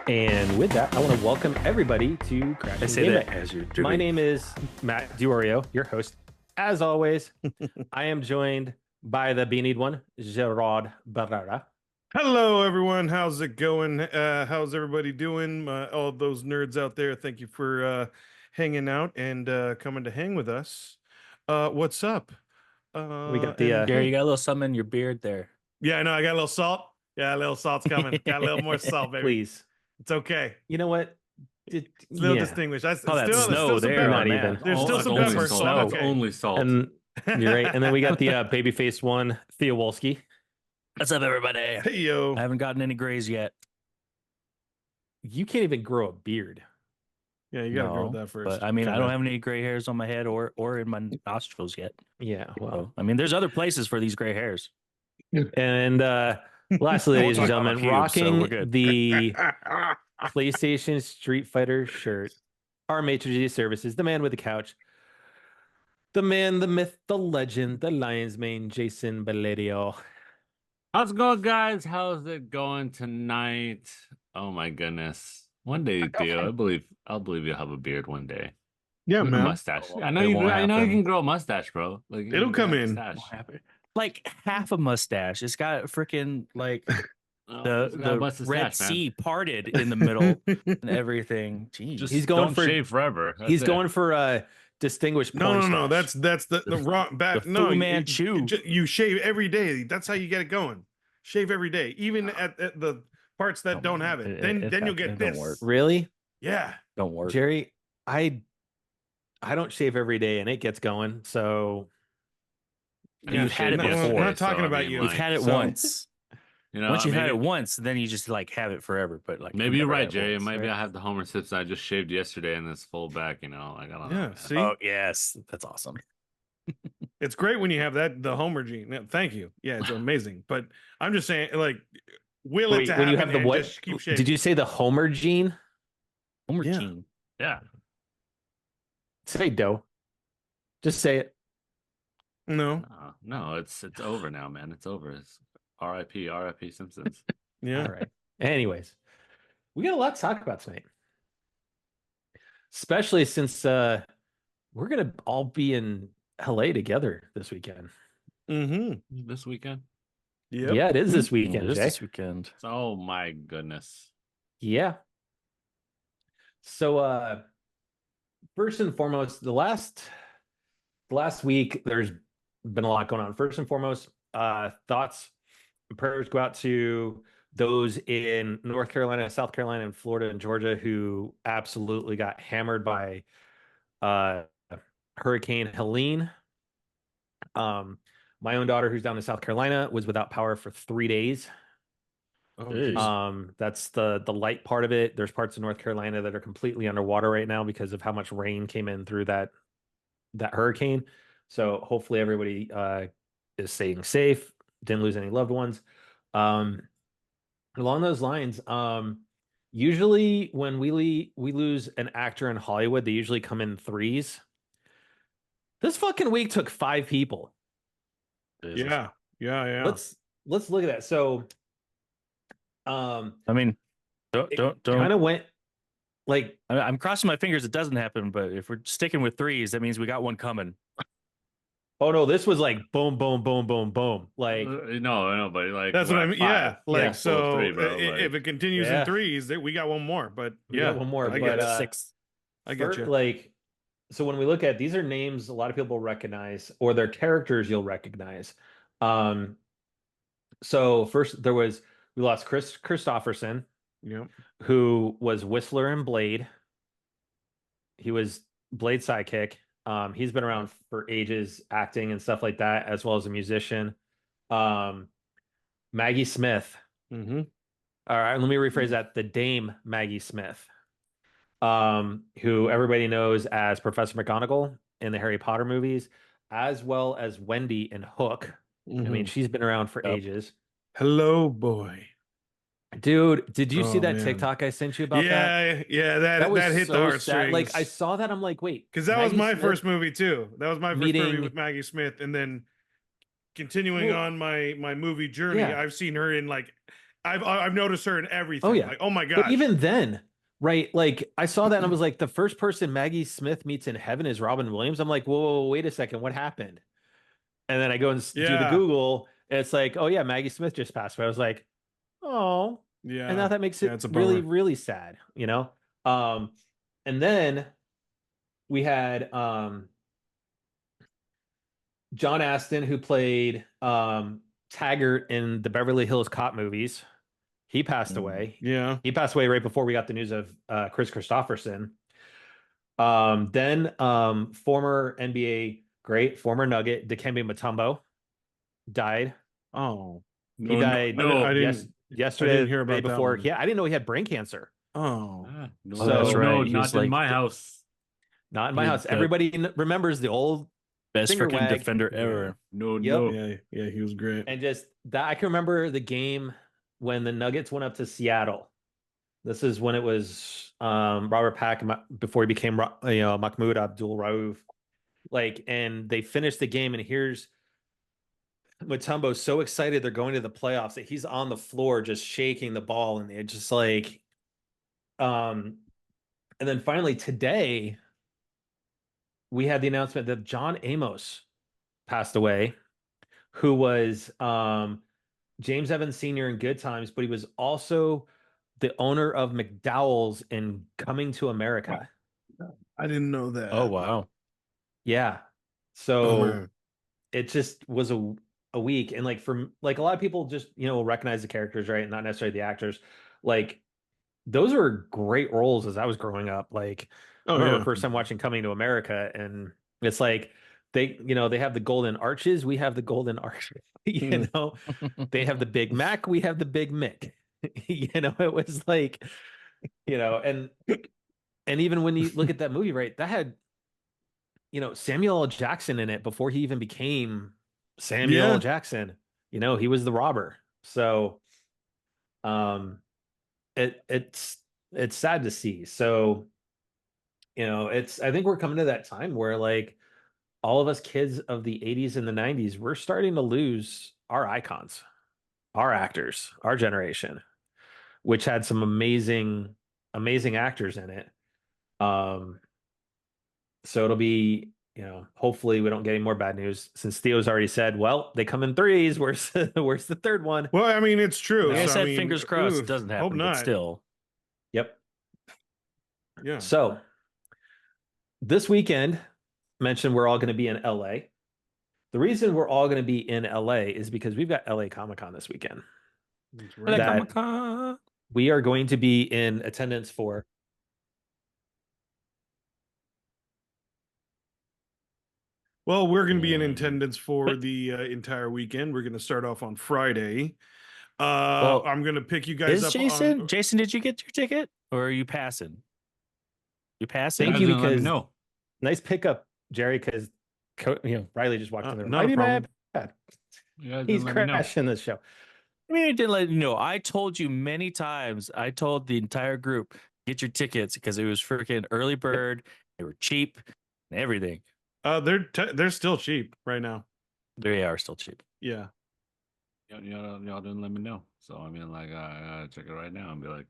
And with that, I want to welcome everybody to I Crashing say Game that Night. as you're My doing. name is Matt Diorio, your host. As always, I am joined by the beanied one, Gerard Barrera. Hello, everyone. How's it going? How's everybody doing? All those nerds out there, thank you for hanging out and coming to hang with us. What's up? We got And Jerry, you hey, got a little something in your beard there. yeah, I know I got a little salt. Yeah, a little salt's coming. Got a little more salt, baby. Please. It's okay. You know what? It's a little distinguished. Oh, that There's snow still some there pepper. Not on even. that. There's still That's some only pepper, salt. so I'm That's okay. only salt. And you're right. And then we got the baby-faced one, Theo Wolski. What's up, everybody? Hey, yo. I haven't gotten any grays yet. You can't even grow a beard. Yeah, you gotta No, go with that first. But I mean, I Kinda. don't have any gray hairs on my head or in my nostrils yet. Yeah, well. So, I mean, there's other places for these gray hairs. And lastly, ladies and talk about gentlemen, pubes, so rocking we're good. the PlayStation Street Fighter shirt, our maitre d' services, the man with the couch, the man, the myth, the legend, the lion's mane, Jason Bellerio. How's it going, guys? How's it going tonight? Oh my goodness. One day, Theo, I'll believe you'll have a beard one day. Yeah, Even a man. mustache. Oh, I know it you won't I know you happen. can grow a mustache, bro. Like you It'll can come grow a in. mustache. Like half a mustache. It's got freaking like Oh, it's got a the mustache, Red man. Sea parted in the middle and everything. Jeez. Just He's going don't for- shave forever. That's He's it. going for a distinguished No, porn no, no. stash. That's the wrong back. the No, Fu Manchu. you shave every day. That's how you get it going. Shave every day, even at the parts that don't have it. Then you'll get it this. don't work. Really, Yeah. Don't work. Jerry? I don't shave every day, and it gets going. So You've had it no, before, I'm not talking about you. You've had it So- once. You know, Once you've had maybe- it once, then you just like have it forever. But like Maybe you've you're never right, had it Jerry. once, Maybe right? I have the Homer Simpson I just shaved yesterday and this full back, you know. Like I don't know. Yeah. man. See, Oh yes, that's awesome. it's great when you have the Homer gene. Yeah, thank you. Yeah, it's amazing. But I'm just saying, like, will it wait, to when you happen have the and what? just keep shaving. Did you say the Homer gene? Homer Yeah. gene. Yeah. Say dough. Just say it. No. No, it's over now, man. It's over. It's R.I.P. Simpsons. Yeah. All right. Anyways, we got a lot to talk about tonight, especially since we're gonna all be in LA together this weekend. Mm-hmm. This weekend. Yep. Yeah, it is this weekend, It is Jay. this weekend. Oh my goodness. Yeah. So first and foremost, the last week there's been a lot going on. First and foremost, thoughts and prayers go out to those in North Carolina, South Carolina, and Florida and Georgia who absolutely got hammered by Hurricane Helene. My own daughter, who's down in South Carolina, was without power for 3 days. Oh, Jeez. geez. That's the light part of it. There's parts of North Carolina that are completely underwater right now because of how much rain came in through that hurricane. So hopefully everybody is staying safe, didn't lose any loved ones. Along those lines, usually when we lose an actor in Hollywood, they usually come in threes. This fucking week took 5 people. Yeah. Yeah. Let's look at that. So I mean, don't. kind of went like I'm crossing my fingers it doesn't happen, but if we're sticking with threes, that means we got one coming. oh no, this was like boom, boom, boom, boom, boom. Like No, but like That's what I mean. Yeah. Like, Yeah. so Three, bro, if it continues Yeah. in threes, we got one more. But we yeah, got one more. I But get it. 6. I get you. like, so when we look at these are names a lot of people recognize, or they're characters you'll recognize. So first we lost Chris Christopherson, Yep. who was Whistler in Blade. He was Blade's sidekick. He's been around for ages, acting and stuff like that, as well as a musician. Maggie Smith. Mm-hmm. All right, let me rephrase that. The Dame Maggie Smith, who everybody knows as Professor McGonagall in the Harry Potter movies, as well as Wendy in Hook. I mean, she's been around for Yep. ages. Hello, boy. Dude, did you see Oh, that man. TikTok I sent you about that? Yeah. That was hit so the sad. heartstrings. Like I saw that, I'm like, wait, Because that was Maggie my Smith? first movie too. That was my first movie Meeting- with Maggie Smith, and then continuing Well, on my movie journey, yeah. I've seen her in like I've noticed her in everything. Oh, yeah. Like, oh my But gosh. even then, right? Like I saw that and I was like, the first person Maggie Smith meets in heaven is Robin Williams. I'm like, whoa, wait a second, what happened? And then I go and do the Yeah. Google, and it's like, oh yeah, Maggie Smith just passed away. I was like, oh, and now Yeah. that makes Yeah, it it's a really, bummer. really sad, you know? And then we had John Aston, who played Taggart in the Beverly Hills Cop movies. He passed away. Yeah. He passed away right before we got the news of Chris Christopherson. Then former NBA great, former Nugget, Dikembe Mutombo died. Oh. He No, died no, I yes, didn't yesterday, hear the day about that before. one. Yeah, I didn't know he had brain cancer. Oh. no, Oh, that's So- right. no, He not was in like my the house. Not in my He- house. the- Everybody remembers the old best finger freaking wag. defender Yeah. ever. No, Yep. no. Yeah, he was great. And just that I can remember the game when the Nuggets went up to Seattle. This is when it was Robert Pack before he became Mahmoud Abdul Rauf. Like, and they finished the game, and here's Mutombo so excited they're going to the playoffs that he's on the floor just shaking the ball, and they're just like, and then finally today we had the announcement that John Amos passed away, who was James Evans Sr. in Good Times, but he was also the owner of McDowell's in Coming to America. I didn't know that. Oh wow. Yeah. Oh, So man. it just was a week. And like for like a lot of people just, recognize the characters, right? Not necessarily the actors. Like those are great roles as I was growing up. Like I Oh remember yeah. first time watching Coming to America, and it's like they have the golden arches, we have the golden arch. They have the Big Mac, we have the Big Mick. It was like, and even when you look at that movie, right, that had Samuel L. Jackson in it before he even became Samuel Yeah. L. Jackson. He was the robber. So it's sad to see. So I think we're coming to that time where like all of us kids of the 80s and the 90s, we're starting to lose our icons, our actors, our generation, which had some amazing actors in it. So it'll be, hopefully we don't get any more bad news, since Theo's already said, well, they come in threes. Where's the third one? Well, I mean, it's true. Like I so, said, mean, fingers crossed oof, it doesn't hope happen, but not. still. Yep. Yeah. So this weekend, mentioned we're all going to be in LA. The reason we're all going to be in LA is because we've got LA Comic-Con this weekend. That's LA That- Comic-Con. We are going to be in attendance for. Well, we're going to be in Mm. attendance for the entire weekend. We're going to start off on Friday. Well, I'm going to pick you guys Is up Jason? on. Jason, did you get your ticket, or are you passing? You passing? Thank Guys you, didn't let me because know. nice pickup, Jerry, because Riley just walked in the room. not a I need my problem. iPad. You guys He's didn't let me know. crashing this show. I mean, I didn't let you know. I told you many times. I told the entire group, get your tickets because it was freaking early bird. They were cheap and everything. They're still cheap right now. They are still cheap. Yeah. Y'all didn't let me know. So I mean, like, I gotta check it right now and be like,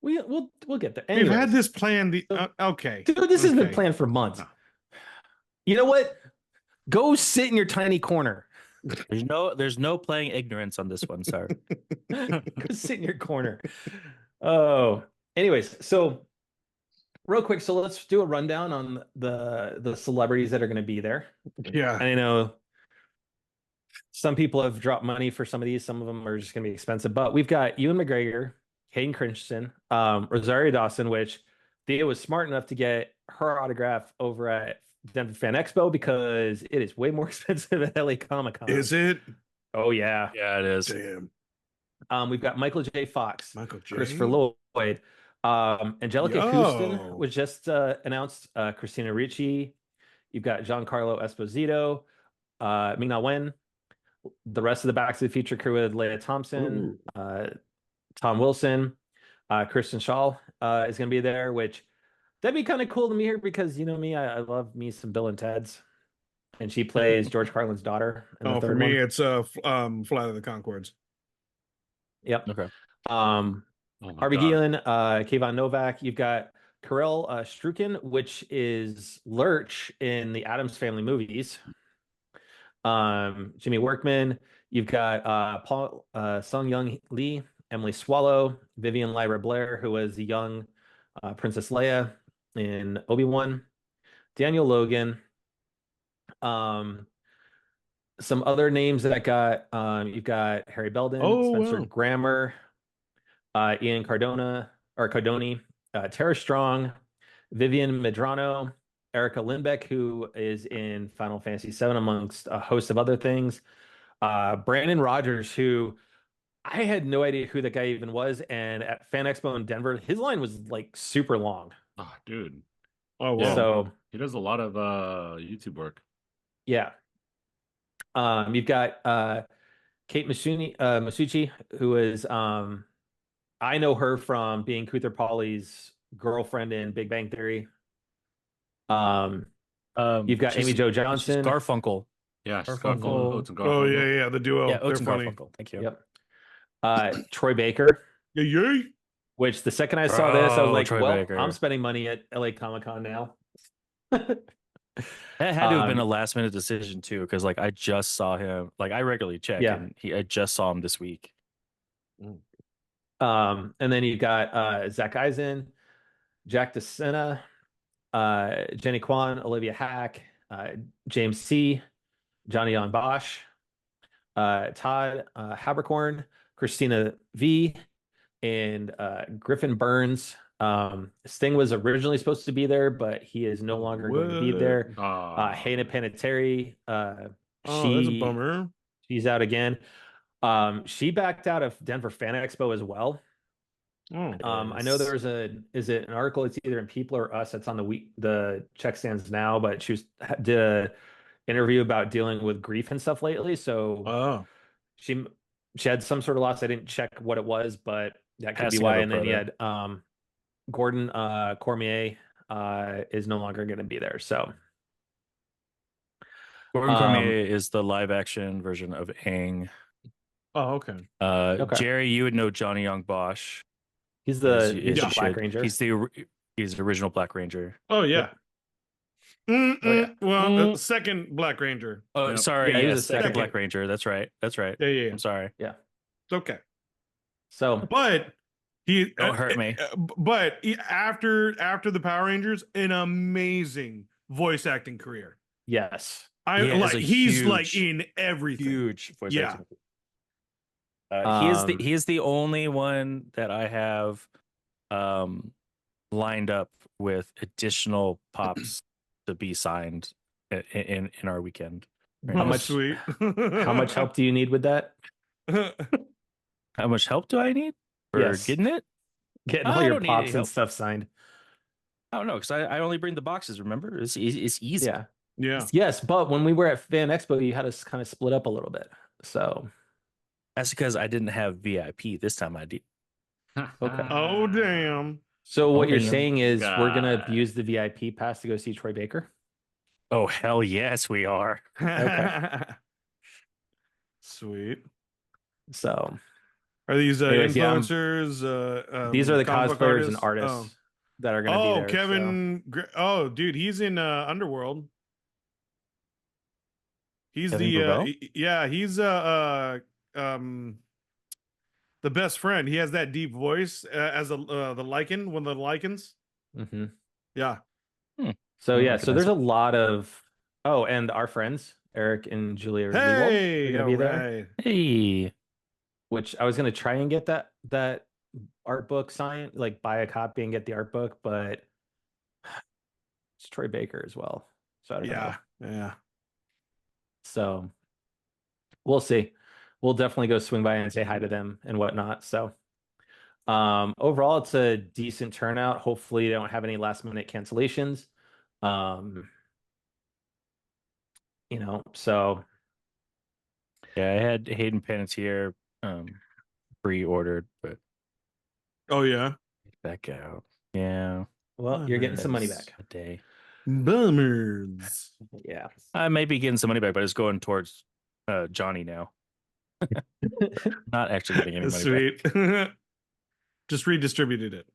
We'll get there. We've had Anyways, this planned. So- Okay. dude, this has been Okay. planned for months. No. You know what? Go sit in your tiny corner. There's no playing ignorance on this one. Sorry. Go sit in your corner. Oh, anyways, so real quick, so let's do a rundown on the celebrities that are going to be there. Yeah. I know some people have dropped money for some of these. Some of them are just going to be expensive, but we've got Ewan McGregor, Hayden Christensen, Rosario Dawson, which Thea was smart enough to get her autograph over at Denver Fan Expo because it is way more expensive at LA Comic-Con. Is it? Oh yeah. Yeah, it is. Damn. We've got Michael J. Fox, Michael J. Christopher Lloyd, Angelica Yo. Houston was just announced, Christina Ricci. You've got Giancarlo Esposito, Ming-Na Wen, the rest of the Back to the Future crew with Leia Thompson, Tom Wilson, Kristen Shaw is going to be there, which that'd be kind of cool to me here because you know me, I love me some Bill and Ted's, and she plays George Carlin's daughter. In the Oh, for third me, one. it's Flight of the Concords. Yep. Okay. Oh my Harvey God. Gielen, Kayvon Novak. You've got Karel Struken, which is Lurch in the Addams Family movies. Jimmy Workman. You've got Paul Sung Young Lee, Emily Swallow, Vivian Lyra Blair, who was the young Princess Leia in Obi-Wan, Daniel Logan. Some other names that I got. You've got Harry Belden, Oh, Spencer wow. Grammer, Ian Cardoni, Tara Strong, Vivian Medrano, Erica Lindbeck, who is in Final Fantasy VII, amongst a host of other things. Brandon Rogers, who I had no idea who that guy even was, and at Fan Expo in Denver, his line was like super long. Oh, dude. Oh, wow. Yeah. So He does a lot of YouTube work. yeah. You've got Kate Masucci, who is I know her from being Kuther Polly's girlfriend in Big Bang Theory. You've got Amy Jo She's Johnson. Garfunkel. Yeah, she's Garfunkel. Oates and Oh, Garfunkel. yeah, the duo. Yeah, They're Oates and funny. Garfunkel. Thank you. Yep. Troy Baker, Yeah, yeah. which the second I saw this, I was Bro, like, Troy well, Baker. I'm spending money at LA Comic-Con now. That had to have been a last minute decision too, because like I just saw him. Like I regularly check, Yeah. and I just saw him this week. And then you've got Zach Eisen, Jack DeSena, Jenny Kwan, Olivia Hack, James C., Johnny Yon Bosch, Todd Habercorn, Christina V., and Griffin Burns. Sting was originally supposed to be there, but he is no longer going to be there. Hayden Panettiere, Oh, that's a bummer. she's out again. She backed out of Denver Fan Expo as well. Oh, I know there's is it an article? It's either in People or Us. It's on the check stands now, but did a interview about dealing with grief and stuff lately. So oh. she had some sort of loss. I didn't check what it was, but that could be Passing why. of a And then you brother. had Gordon Cormier is no longer going to be there. So Gordon Cormier is the live action version of Aang. Oh, okay. Okay. Jerry, you would know Johnny Young Bosch. He's as the you Black should. Ranger. He's the original Black Ranger. Oh, yeah. Oh, yeah. Well, second Black Ranger. Oh, Yep. sorry. Yeah, he was Yes, a second second. Black Ranger. That's right. Yeah. I'm sorry. Yeah. It's okay. So But he Don't hurt me. But after the Power Rangers, an amazing voice acting career. yes. He's like in everything. Huge voice Yeah. acting. He is the only one that I have lined up with additional pops to be signed in our weekend. Oh, much- sweet. How much help do you need with that? How much help do I need for Yes. getting it? Getting I all your don't need any pops and help. stuff signed. I don't know, because I only bring the boxes. Remember, it's easy. Yeah. Yeah. Yes, but when we were at Fan Expo, you had us kind of split up a little bit. So That's because I didn't have VIP this time. I did. Okay. Oh, damn. So what you're damn. saying is we're gonna God. use the VIP pass to go see Troy Baker? Oh hell yes, we are. Okay. Sweet. So Are these Anyways, yeah, influencers? these are the comic book cosplayers and artists? artists that are gonna be there. Kevin. Oh, dude, he's in Underworld. He's Kevin the Gravel? he's the best friend. He has that deep voice as the Lycan, one of the Lycans. Mhm. Yeah. So I yeah, so recognize there's it. a lot of and our friends Eric and Julia Rewald Hey, are gonna be there. alright. Hey, Which I was gonna try and get that art book signed, like buy a copy and get the art book, but it's Troy Baker as well. So I don't know. Yeah. So we'll see. We'll definitely go swing by and say hi to them and whatnot. So overall it's a decent turnout. Hopefully they don't have any last minute cancellations. So yeah, I had Hayden Panettiere pre-ordered, but Oh yeah. back out. Yeah, well, you're getting some money that's back. a day. Bummers. Yeah. I may be getting some money back, but it's going towards Johnny now. Not actually getting any money back. Sweet. Just redistributed it.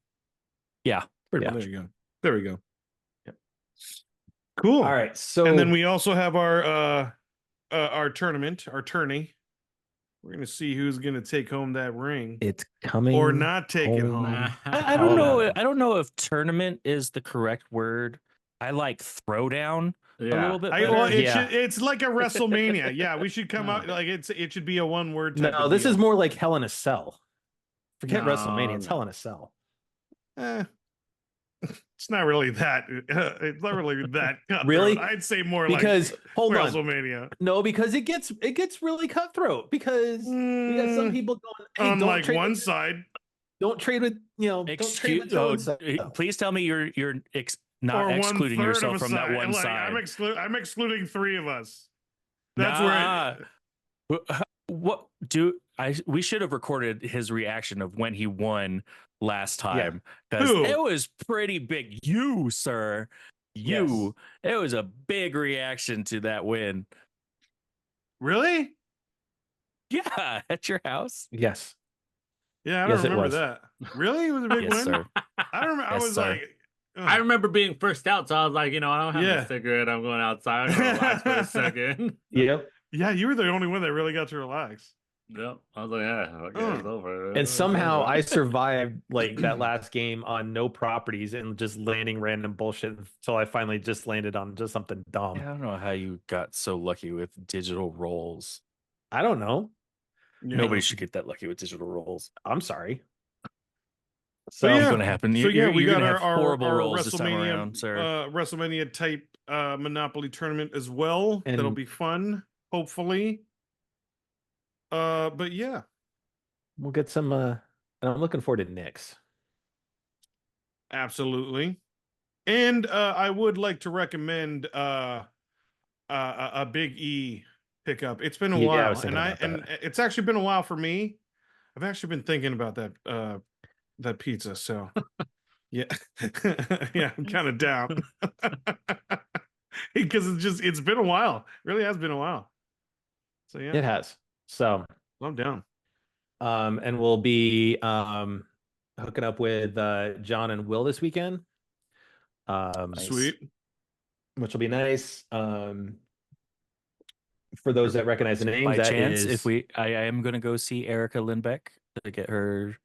Yeah, pretty There much. you go. There we go. Yep. Cool. All right. So And then we also have our tournament, our tourney. We're gonna see who's gonna take home that ring it's coming or not take it home. home. I don't know. Colorado. I don't know if tournament is the correct word. I like throwdown a little bit better. Well, Yeah. it's like a WrestleMania. Yeah, we should come No. out like it should be a one word type. No, of this deal. is more like Hell in a Cell. Forget No, WrestleMania. It's no. Hell in a Cell. It's not really that. It's not really that. Cutthroat. Really? I'd say more Because like hold on. WrestleMania. No, because it gets really cutthroat because we got some people going, hey, on don't like trade one with, side don't trade with, don't trade with so-and-so. Please tell me you're not or excluding 1/3 yourself of a from that side. one Like, side. I'm excluding 3 of us. That's Nah. where. What we should have recorded his reaction of when he won last time because Who? it was pretty big. You, sir, you. It was a big reaction to that win. Really? Yeah, at your house. Yes. Yeah, I Yes, don't it remember was. that. Really? It was a big Yes, win? sir. I don't remember. I Yes, was sir. like, I remember being first out, so I was like, I don't have Yeah. a cigarette. I'm going outside. I'm going to relax for a second. Yep. yeah, you were the only one that really got to relax. Yep. I was like, yeah, okay, it's over. And It's somehow over. I survived like that last game on no properties and just landing random bullshit until I finally just landed on just something dumb. I don't know how you got so lucky with digital rolls. I don't know. Yeah. Nobody should get that lucky with digital rolls. I'm sorry. So So yeah, going to happen. So yeah, we you're got gonna have our horrible rolls this time WrestleMania, around, sir. WrestleMania type Monopoly tournament as well. And- That'll be fun, hopefully. But yeah, we'll get some and I'm looking forward to Knicks. absolutely. And I would like to recommend a Big E pickup. It's been a Yeah, I while, was thinking about and that. it's actually been a while for me. I've actually been thinking about that pizza. So yeah, yeah, I'm kind of down because it's been a while. It really has been a while. So yeah, It has. So I'm down. and we'll be hooking up with John and Will this weekend. Nice. Sweet. Which will be nice. For those that recognize the names, By that chance, is I am going to go see Erica Lindbeck to get her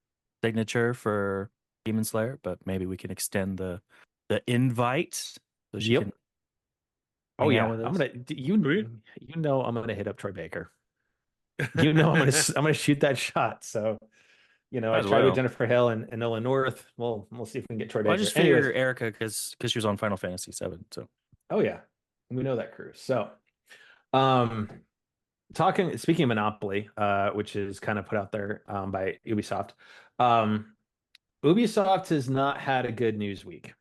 signature for Demon Slayer, but maybe we can extend the invite so she Yep. can. Oh hang yeah, out with I'm us. gonna I'm gonna hit up Troy Baker. I'm gonna shoot that shot. So I Might as tried with well. Jennifer Hill and Nolan North. We'll see if we can get Troy Well, I Baker. just figure Anyways, Erica because she was on Final Fantasy VII. So oh yeah, we know that crew. So, speaking of Monopoly, which is kind of put out there by Ubisoft. Ubisoft has not had a good news week.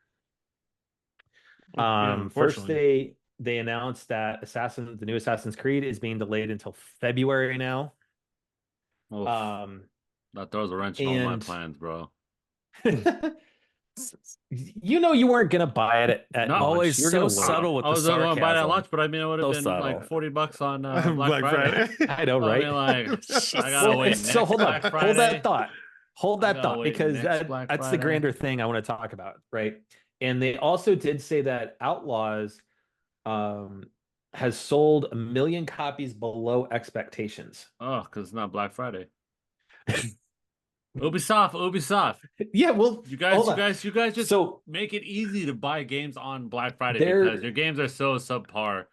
First unfortunately. they announced that the new Assassin's Creed is being delayed until February now. Oof, that throws a wrench in all my and- plans, bro. you weren't gonna buy it at No, launch. always You're so gonna wait. subtle with I the was going to buy that sarcasm. lunch, but I mean, it would have So been subtle. like $40 on Black Friday. I know, I right? mean, like, I gotta Well, wait. so next hold on, Black hold Friday. that thought. Hold I that gotta thought wait because next Black that's the Friday. grander thing I want to talk about, right? And they also did say that Outlaws has sold 1 million copies below expectations. Oh, because it's not Black Friday. Ubisoft. Yeah, well, You guys hold on. just So make it easy to buy games on Black Friday They're- because your games are so subpar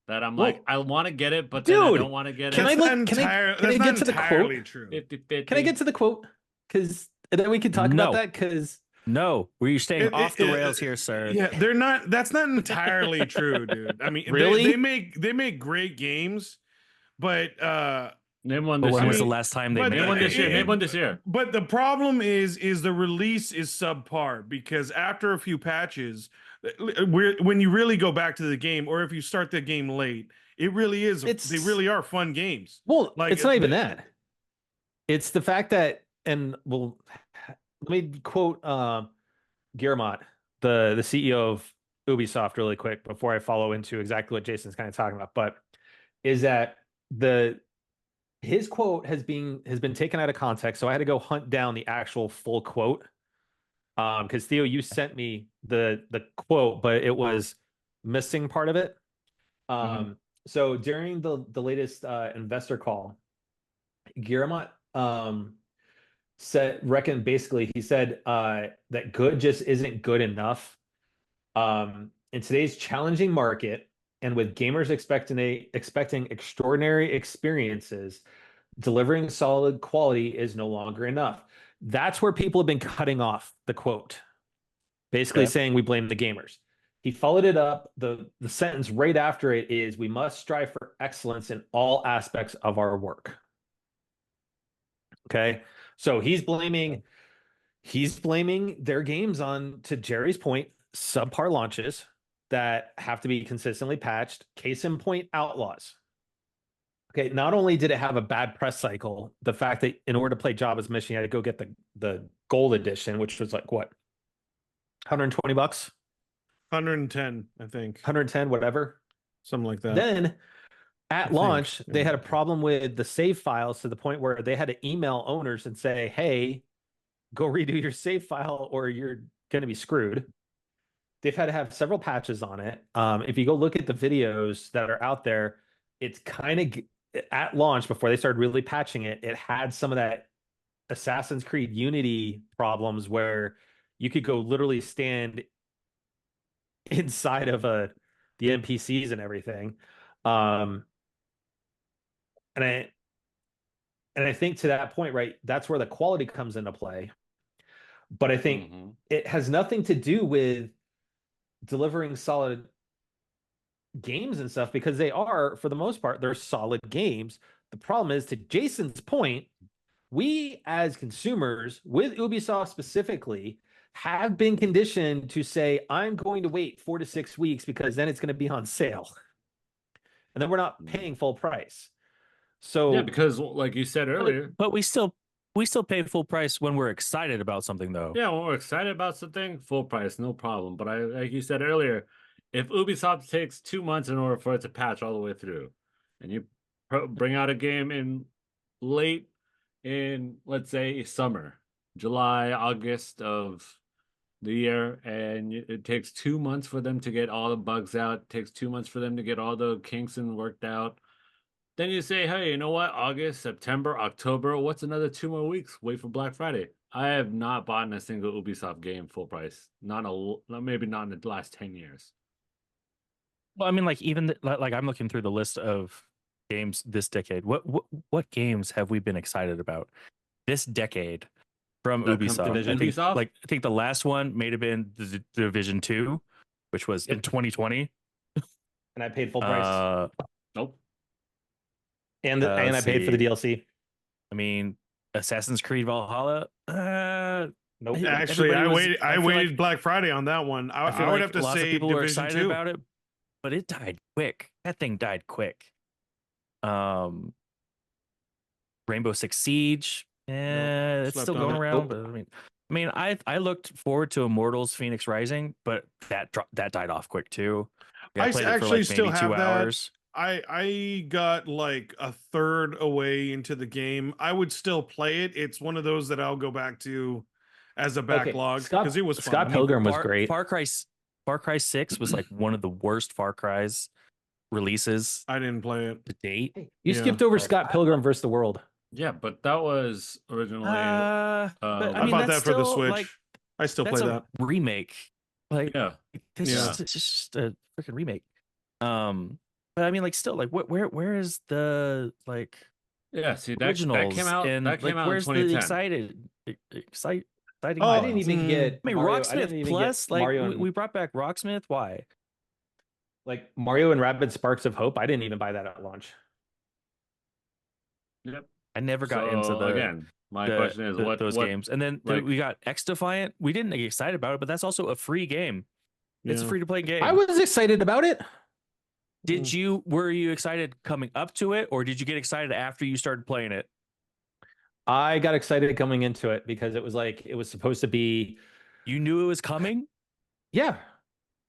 that I'm Well, like, I want to get it, but then I dude, don't want to get can it. I That's look- not can I- entire- can I that's get not to the quote? entirely true. 50-50. can I get to the quote? Because then we can talk about No. that. Because no, were you staying It- off it- the rails here, sir? Yeah, they're not. That's not entirely true, dude. I mean, Really? they make great games, but Name one But this when year. was the last time they but made Name one this year. it- Name one this year. But the problem is the release is subpar because after a few patches, when you really go back to the game, or if you start the game late, it really is. They really are fun games. well, Like, it's not even that. It's the fact that, and well, let me quote Guillemot, the CEO of Ubisoft, really quick before I follow into exactly what Jason's kind of talking about. But is that his quote has been taken out of context, so I had to go hunt down the actual full quote. Because Theo, you sent me the quote, but it was missing part of it. So during the latest investor call, Guillemot basically he said that good just isn't good enough. In today's challenging market, and with gamers expecting extraordinary experiences, delivering solid quality is no longer enough. That's where people have been cutting off the quote, basically saying we blame the gamers. He followed it up. The sentence right after it is, we must strive for excellence in all aspects of our work. Okay. So he's blaming their games on, to Jerry's point, subpar launches that have to be consistently patched. Case in point, Outlaws. Okay, not only did it have a bad press cycle, the fact that in order to play Jabba's mission, you had to go get the gold edition, which was like what, $120, 110, I think. 110, whatever, something like that. Then at launch, they had a problem with the save files to the point where they had to email owners and say, "Hey, go redo your save file or you're going to be screwed." They've had to have several patches on it. If you go look at the videos that are out there, it's kind of at launch before they started really patching it. It had some of that Assassin's Creed Unity problems where you could go literally stand inside of the NPCs and everything. And I think to that point, right, that's where the quality comes into play. But I think it has nothing to do with delivering solid games and stuff, because they are, for the most part, they're solid games. The problem is, to Jason's point, we as consumers, with Ubisoft specifically, have been conditioned to say, I'm going to wait 4 to 6 weeks because then it's going to be on sale. And then we're not paying full price. So yeah, because like you said earlier, but we still pay full price when we're excited about something, though. yeah, when we're excited about something, full price, no problem. But like you said earlier, if Ubisoft takes 2 months in order for it to patch all the way through, and you bring out a game in late in, let's say, summer, July, August of the year, and it takes 2 months for them to get all the bugs out, it takes 2 months for them to get all the kinks and worked out. Then you say, hey, you know what? August, September, October, what's another 2 more weeks? Wait for Black Friday. I have not bought a single Ubisoft game full price. Maybe not in the last 10 years. Well, I mean, like, even like I'm looking through the list of games this decade. What games have we been excited about this decade from Ubisoft? I think the last one may have been the Division 2, which was in 2020. And I paid full price. Nope. And I paid for the DLC. I mean, Assassin's Creed Valhalla. Nope. Actually, I waited Black Friday on that one. I would have to lots say of people were Division excited 2. about it, but it died quick. That thing died quick. Rainbow Six Siege. It's still going around, but I mean, I looked forward to Immortals: Phoenix Rising, but that died off quick too. I played actually it for still maybe have 2 that. hours. I got like a third away into the game. I would still play it. It's one of those that I'll go back to as a backlog because it was fun. Scott Pilgrim was great. Far Cry 6 was like one of the worst Far Cry's releases. I didn't play it to date. You skipped over Scott Pilgrim versus the World. Yeah, but that was originally. I bought that for the Switch. Like, I still play that remake. Like, yeah, it's just a freaking remake. But I mean, like, still, like, where is the like? Yeah, see, that came out. And that came out where's in 2010. the exciting? Oh, I didn't even get. I mean, Mario, Rocksmith Plus. Like, we brought back Rocksmith. Why? Like Mario and Rabbids Sparks of Hope. I didn't even buy that at launch. Yep. I never got into my question is what games. And then we got X Defiant. We didn't get excited about it, but that's also a free game. It's a free to play game. I was excited about it. Were you excited coming up to it, or did you get excited after you started playing it? I got excited coming into it because it was like it was supposed to be. You knew it was coming? Yeah.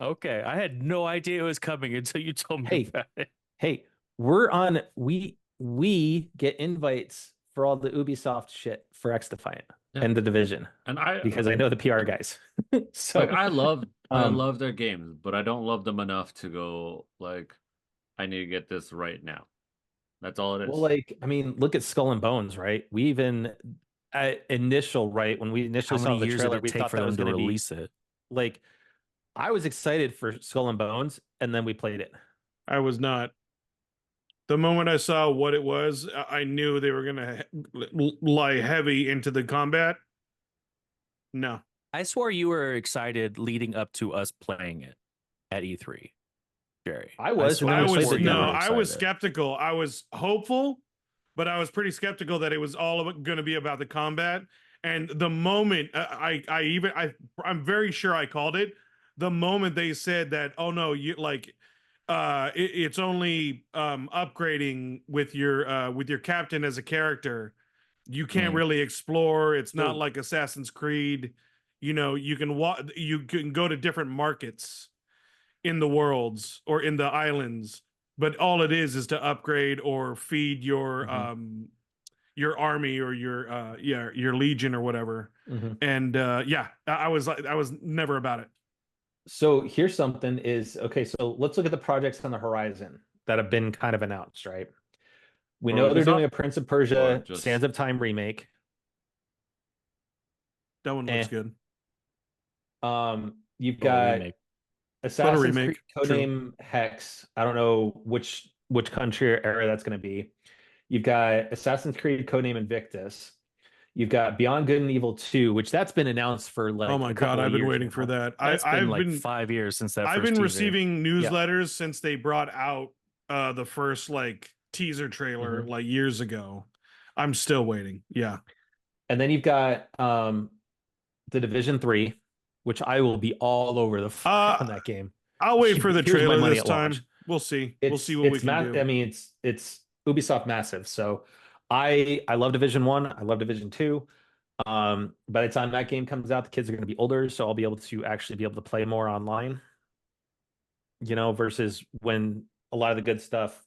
Okay. I had no idea it was coming until you told me about it. Hey, we we get invites for all the Ubisoft shit for X Defiant and the Division, and because I know the PR guys. So like I love their games, but I don't love them enough to go like I need to get this right now. That's all it is. Well, like, I mean, look at Skull and Bones, right? We even at initial, right, when we initially saw the trailer, we thought that was going to release it. Like, I was excited for Skull and Bones, and then we played it. I was not. The moment I saw what it was, I knew they were going to lie heavy into the combat. No. I swore you were excited leading up to us playing it at E3, Jerry. I was skeptical. I was hopeful, but I was pretty skeptical that it was all going to be about the combat. And the moment I'm very sure I called it. The moment they said that, oh no, you like, it's only upgrading with your captain as a character. You can't really explore. It's not like Assassin's Creed. You know, you can go to different markets in the worlds or in the islands, but all it is to upgrade or feed your army or your legion or whatever. And I was never about it. So here's something is okay. So let's look at the projects on the horizon that have been kind of announced, right? We know they're doing a Prince of Persia Sands of Time remake. That one looks good. You've got Assassin's Creed Codename Hex. I don't know which country or era that's going to be. You've got Assassin's Creed Codename Invictus. You've got Beyond Good and Evil 2, which that's been announced for like. Oh my god, I've been waiting for that. It's been like 5 years since that. I've been receiving newsletters since they brought out the first like teaser trailer like years ago. I'm still waiting. Yeah. And then you've got the Division 3, which I will be all over the on that game. I'll wait for the trailer this time. We'll see. We'll see what we can do. I mean, it's Ubisoft massive. So I love Division 1. I love Division 2. By the time that game comes out, the kids are going to be older, so I'll be able to play more online. You know, versus when a lot of the good stuff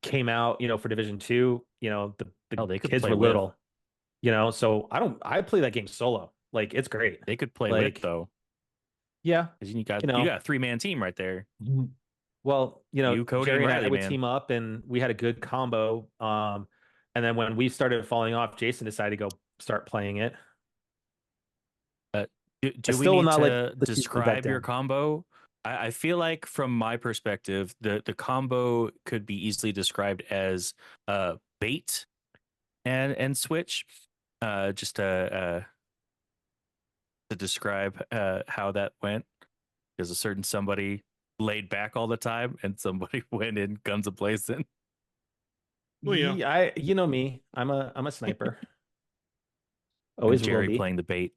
came out, you know, for Division 2, you know, the kids were little. You know, so I play that game solo. Like, it's great. They could play with though. Yeah. Because you got a 3-man team right there. Well, you know, Cody Jerry and I would man. team up and we had a good combo. And then when we started falling off, Jason decided to go start playing it. Do we need to describe your combo? I feel like from my perspective, the combo could be easily described as bait and switch. Just to describe how that went, because a certain somebody laid back all the time and somebody went in guns a-blazing. Well, yeah. You know me. I'm a sniper. Always Jerry playing the bait.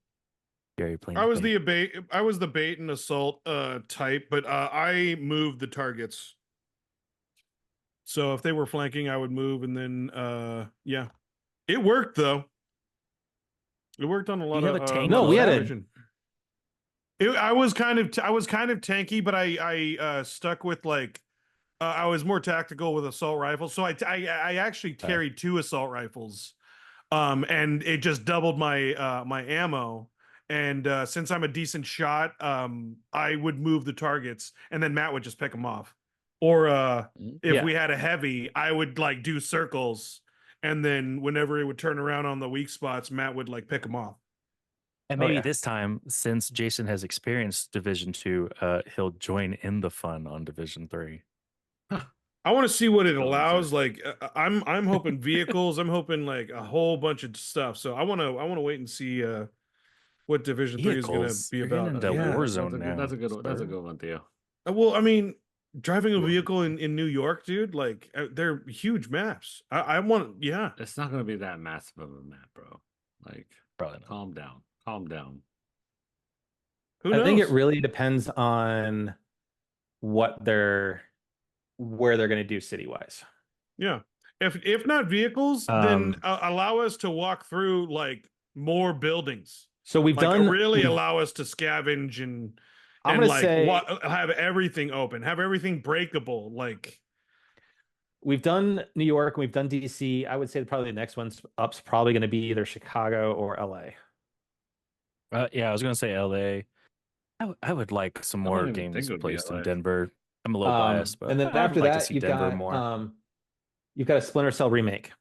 Jerry playing. I was the bait and assault type, but I moved the targets. So if they were flanking, I would move, and then yeah, it worked though. It worked on a lot of. A tank no, we had I was kind of tanky, but I stuck with like I was more tactical with assault rifles. So I actually carried 2 assault rifles, and it just doubled my my ammo. And since I'm a decent shot, I would move the targets, and then Matt would just pick them off. Or if we had a heavy, I would like do circles. And then whenever it would turn around on the weak spots, Matt would like pick them off. And maybe this time, since Jason has experienced Division 2, he'll join in the fun on Division 3. I want to see what it allows. Like I'm hoping vehicles. I'm hoping like a whole bunch of stuff. So I want to wait and see what Division 3 is going to be about. Into Warzone now. That's a good one, Theo. Well, I mean, driving a vehicle in New York, dude, like they're huge maps. I want, It's not going to be that massive of a map, bro. Like, probably not. Calm down. Who knows? I think it really depends on where they're going to do city-wise. Yeah. If not vehicles, then allow us to walk through like more buildings. So we've allow us to scavenge and have everything open, have everything breakable. Like, we've done New York and we've done DC. I would say probably the next one's up's probably going to be either Chicago or LA. Yeah, I was gonna say LA. I would like some I don't more even think games it would be placed in LA. Denver. I'm a little biased, but And then I would after like to that, see Denver more. you've got a Splinter Cell remake.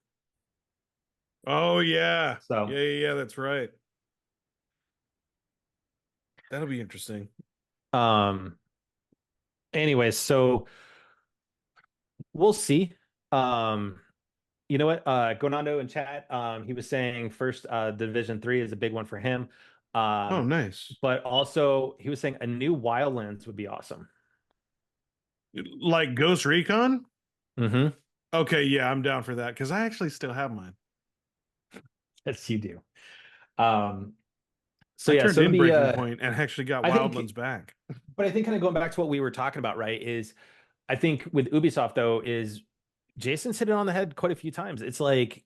Oh yeah. So Yeah, that's right. That'll be interesting. Anyways, so we'll see. You know what? Gonando in chat, he was saying first Division 3 is a big one for him. Oh, nice. But also he was saying a new Wildlands would be awesome. Like Ghost Recon? Mm-hmm. Okay, yeah, I'm down for that because I actually still have mine. Yes, you do. So I turned in Breaking Point and actually got Wildlands back. But I think kind of going back to what we were talking about, right, is I think with Ubisoft, though, is Jason's hit it on the head quite a few times. It's like,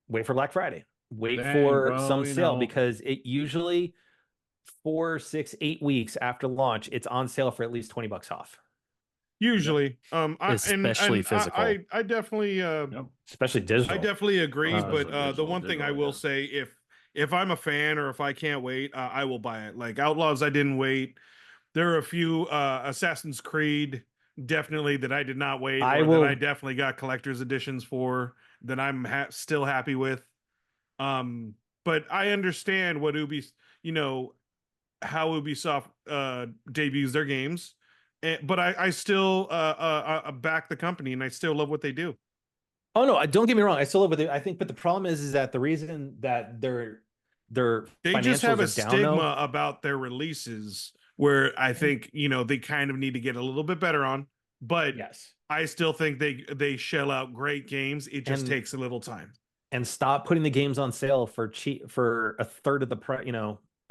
wait for Black Friday. Wait for some sale because it usually 4, 6, 8 weeks after launch, it's on sale for at least $20 off. Usually, especially physical. I definitely, especially digital. I definitely agree. But the one thing I will say, if I'm a fan or if I can't wait, I will buy it. Like Outlaws, I didn't wait. There are a few Assassin's Creed definitely that I did not wait, that I definitely got collector's editions for that I'm still happy with. But I understand what how Ubisoft debuts their games. But I still back the company and I still love what they do. Oh no, don't get me wrong. I still love what they. I think, but the problem is that the reason that they just have a stigma about their releases where I think they kind of need to get a little bit better on. But yes, I still think they shell out great games. It just takes a little time. And stop putting the games on sale for cheap for a third of the price.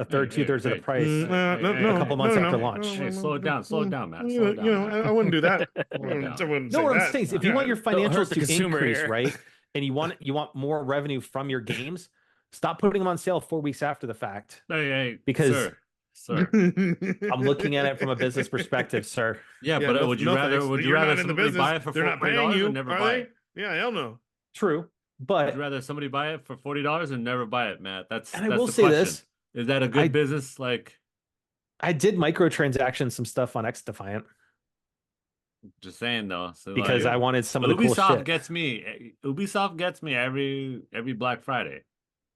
A third, 2/3 of the price. A couple months after launch. Hey, slow it down, Matt. I wouldn't do that. No, what I'm saying is, if you want your financials to increase, right, and you want more revenue from your games, stop putting them on sale 4 weeks after the fact. Hey, because sir. I'm looking at it from a business perspective, sir. Yeah, but would you rather somebody buy it for $40 and never buy it? Yeah, hell no. True, but would you rather somebody buy it for $40 and never buy it, Matt? And I will say this. Is that a good business? Like, I did microtransaction some stuff on X Defiant. Just saying though, so because I wanted some of the cool shit. Ubisoft gets me every Black Friday.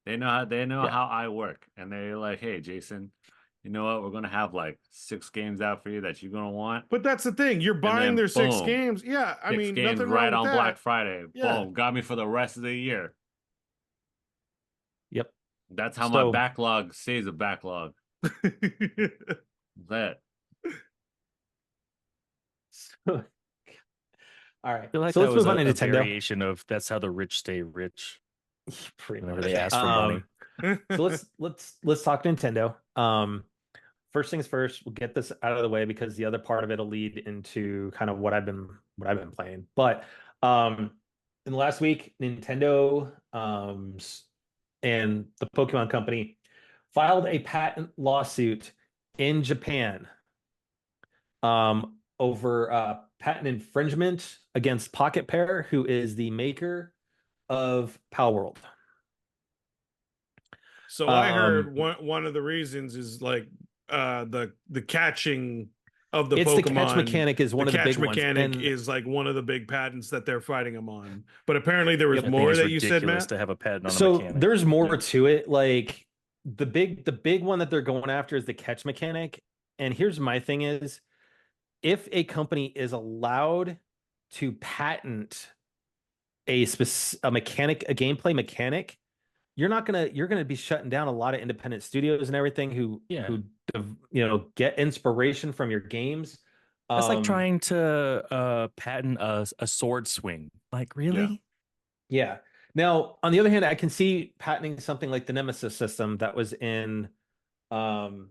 They know how I work, and they're like, "Hey, Jason, you know what? We're gonna have like 6 games out for you that you're gonna want." But that's the thing. You're buying their 6 games. Yeah, I mean, games nothing right wrong on with Black that. Friday. Yeah. Boom, got me for the rest of the year. Yep. That's how my backlog stays a backlog. That. All right. I feel like so let's move on to Nintendo. Variation of that's how the rich stay rich. Pretty Whenever much. they ask for money. So let's talk Nintendo. First things first, we'll get this out of the way because the other part of it will lead into kind of what I've been playing. But in the last week, Nintendo and the Pokemon Company filed a patent lawsuit in Japan over patent infringement against Pocket Pair, who is the maker of Palworld. So I heard one of the reasons is like the catching of the Pokemon. The catch mechanic is one of the big ones. The catch mechanic is like one of the big patents that they're fighting them on. But apparently there was more that you said, Matt. To have a patent on so a mechanic. There's more to it. Like the big one that they're going after is the catch mechanic. And here's my thing is, if a company is allowed to patent a gameplay mechanic, you're gonna be shutting down a lot of independent studios and everything who get inspiration from your games. That's like trying to patent a sword swing. Like, really? Yeah. Now, on the other hand, I can see patenting something like the Nemesis system that was in Shadow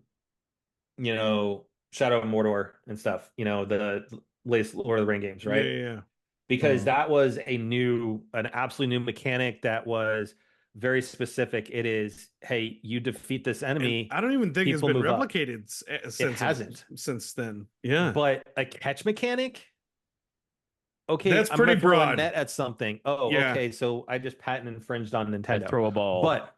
of Mordor and stuff, the latest Lord of the Ring games, right? Yeah. Because that was an absolutely new mechanic that was very specific. It is, hey, you defeat this enemy. And I don't even think it's been replicated since it hasn't since then. Yeah. But a catch mechanic, okay, That's I'm pretty gonna throw a broad. net at something. Oh, Yeah. okay, so I just patent infringed on Nintendo. Throw a ball. But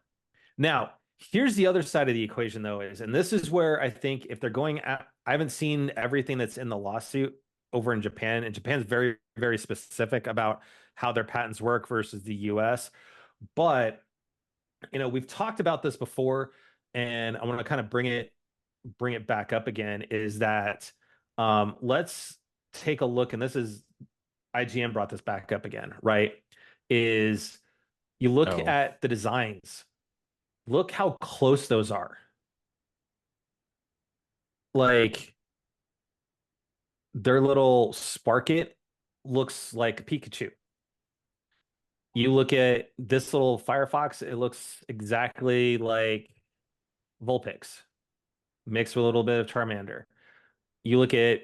now here's the other side of the equation, though, and this is where I think if they're going at, I haven't seen everything that's in the lawsuit over in Japan, and Japan's very, very specific about how their patents work versus the US. But we've talked about this before, and I want to kind of bring it back up again, is that let's take a look, and this is IGN brought this back up again, right? Is you look at the designs, look how close those are. Like their little Sparkit looks like Pikachu. You look at this little Firefox, it looks exactly like Vulpix mixed with a little bit of Charmander. You look at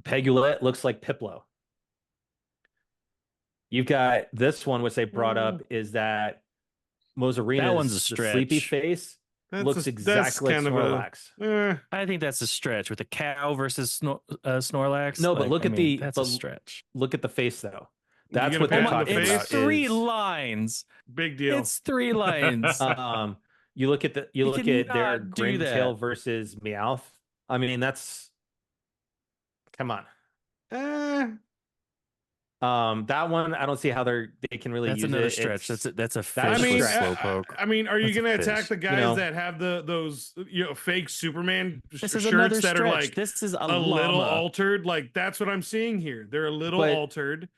Pegulette, looks like Piplup. You've got this one, which they brought up, is that Mozarina's one's a the stretch. sleepy face looks exactly like Snorlax. I think that's a stretch with a cow versus Snorlax. No, but look at that's a stretch. Look at the face, though. That's gonna what they're patent the talking face? about. It's 3 lines. Big deal. It's 3 lines. You look at their cannot do that. Grimtail versus Meowth. I mean, that's come on. That one, I don't see how they can really use it. That's another stretch. That's a fish I mean, with Slowpoke. I mean, are you That's a going to fish. attack the guys that have those fake Superman This is shirts another that are stretch. like This is a little llama. altered? Like that's what I'm seeing here. They're a little altered.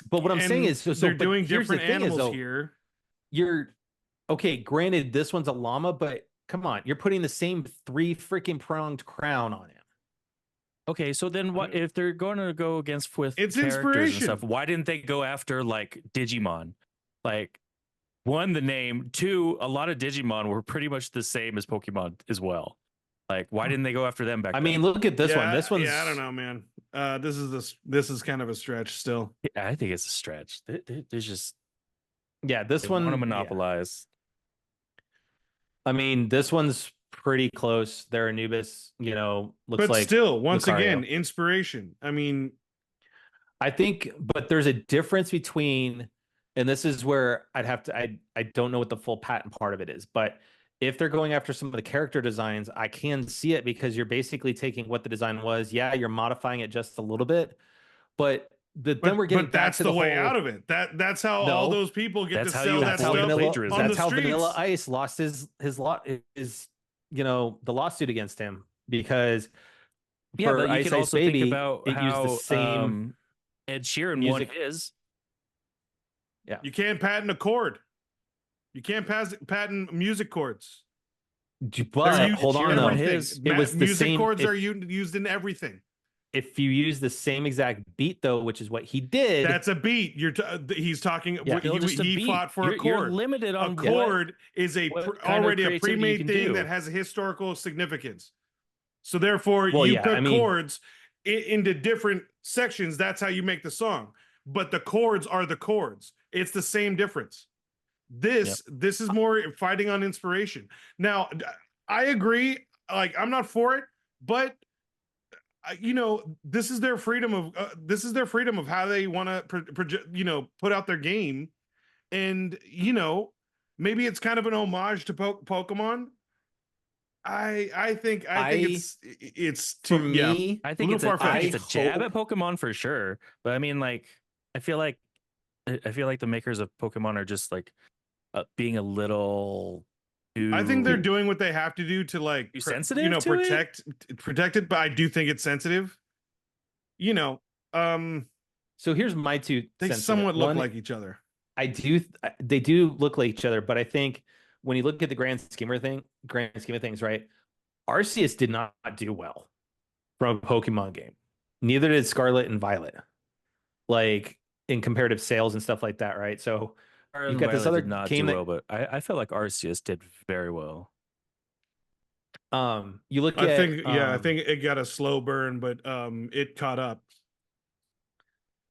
But what I'm saying is, they're doing different animals here. You're okay. Granted, this one's a llama, but come on, you're putting the same 3 freaking pronged crown on him. Okay, so then what if they're going to go against with It's characters inspiration. and stuff? Why didn't they go after like Digimon? Like, 1, the name. 2, a lot of Digimon were pretty much the same as Pokemon as well. Like, why didn't they go after them back then? I mean, look at this one. This one's I don't know, man. This is kind of a stretch still. Yeah, I think it's a stretch. There's just this one want to monopolize. I mean, this one's pretty close. Their Anubis, looks but like. Still, once Lucario. again, inspiration. I mean, I think, but there's a difference between, and this is where I don't know what the full patent part of it is, but if they're going after some of the character designs, I can see it because you're basically taking what the design was. Yeah, you're modifying it just a little bit, but then we're getting but back that's to the the way whole, out of it. That's how all those people get to sell that stuff Vanilla, on the that's how streets. Vanilla Ice lost his the lawsuit against him because but Ice you can Ice also Baby, think about it how used the same Ed Sheeran music. won his. Yeah, you can't patent a chord. You can't patent music chords. But hold on, though. It was the music same, chords are used in everything. If you use the same exact beat, though, which is what he did, that's a beat. He's talking. Yeah. He fought for a chord. You're limited on a chord is already a pre-made thing that has a historical significance. So therefore, you put chords into different sections. That's how you make the song. But the chords are the chords. It's the same difference. This is more fighting on inspiration. Now, I agree. Like, I'm not for it, but this is their freedom of how they want to put out their game, and maybe it's kind of an homage to Pokemon. I think it's for me. I think it's a jab at Pokemon for sure. But I mean, like, I feel like the makers of Pokemon are just like being a little. I think they're doing what they have to do to like sensitive, protect it. But I do think it's sensitive. So here's my 2 cents. They somewhat look like each other. They do look like each other, but I think when you look at the grand scheme of things, right? Arceus did not do well from a Pokemon game. Neither did Scarlet and Violet, like in comparative sales and stuff like that, right? So you've got this other game that, but I felt like Arceus did very well. You look I at, think it got a slow burn, but it caught up.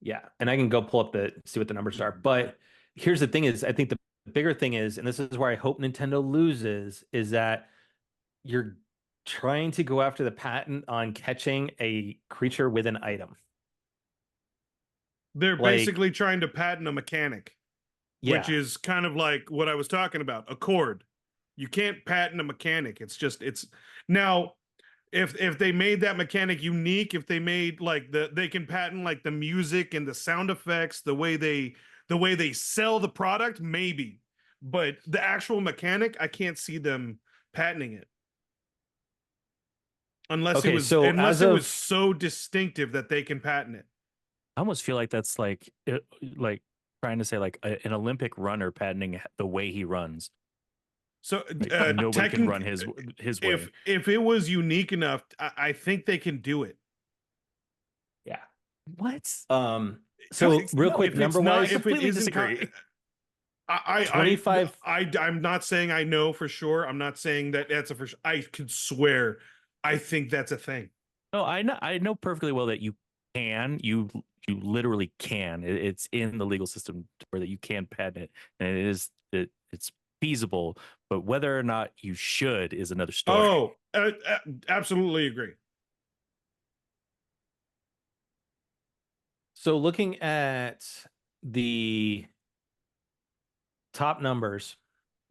Yeah, and I can go pull up see what the numbers are. But here's the thing: is I think the bigger thing is, and this is where I hope Nintendo loses, is that you're trying to go after the patent on catching a creature with an item. They're Like, basically trying to patent a mechanic, which is kind of like what I was talking about. A chord. You can't patent a mechanic. It's now if they made that mechanic unique, if they made like they can patent like the music and the sound effects, the way they sell the product, maybe. But the actual mechanic, I can't see them patenting it. Unless it was so distinctive that they can patent it. I almost feel like that's like trying to say like an Olympic runner patenting the way he runs. So nobody can run his way. If it was unique enough, I think they can do it. Yeah. What? So real quick, number wise, I completely disagree. I'm not saying I know for sure. I'm not saying that that's a for sure. I could swear. I think that's a thing. No, I know perfectly well that you can. You literally can. It's in the legal system where that you can patent it, and it's feasible. But whether or not you should is another story. Oh, absolutely agree. So looking at the top numbers,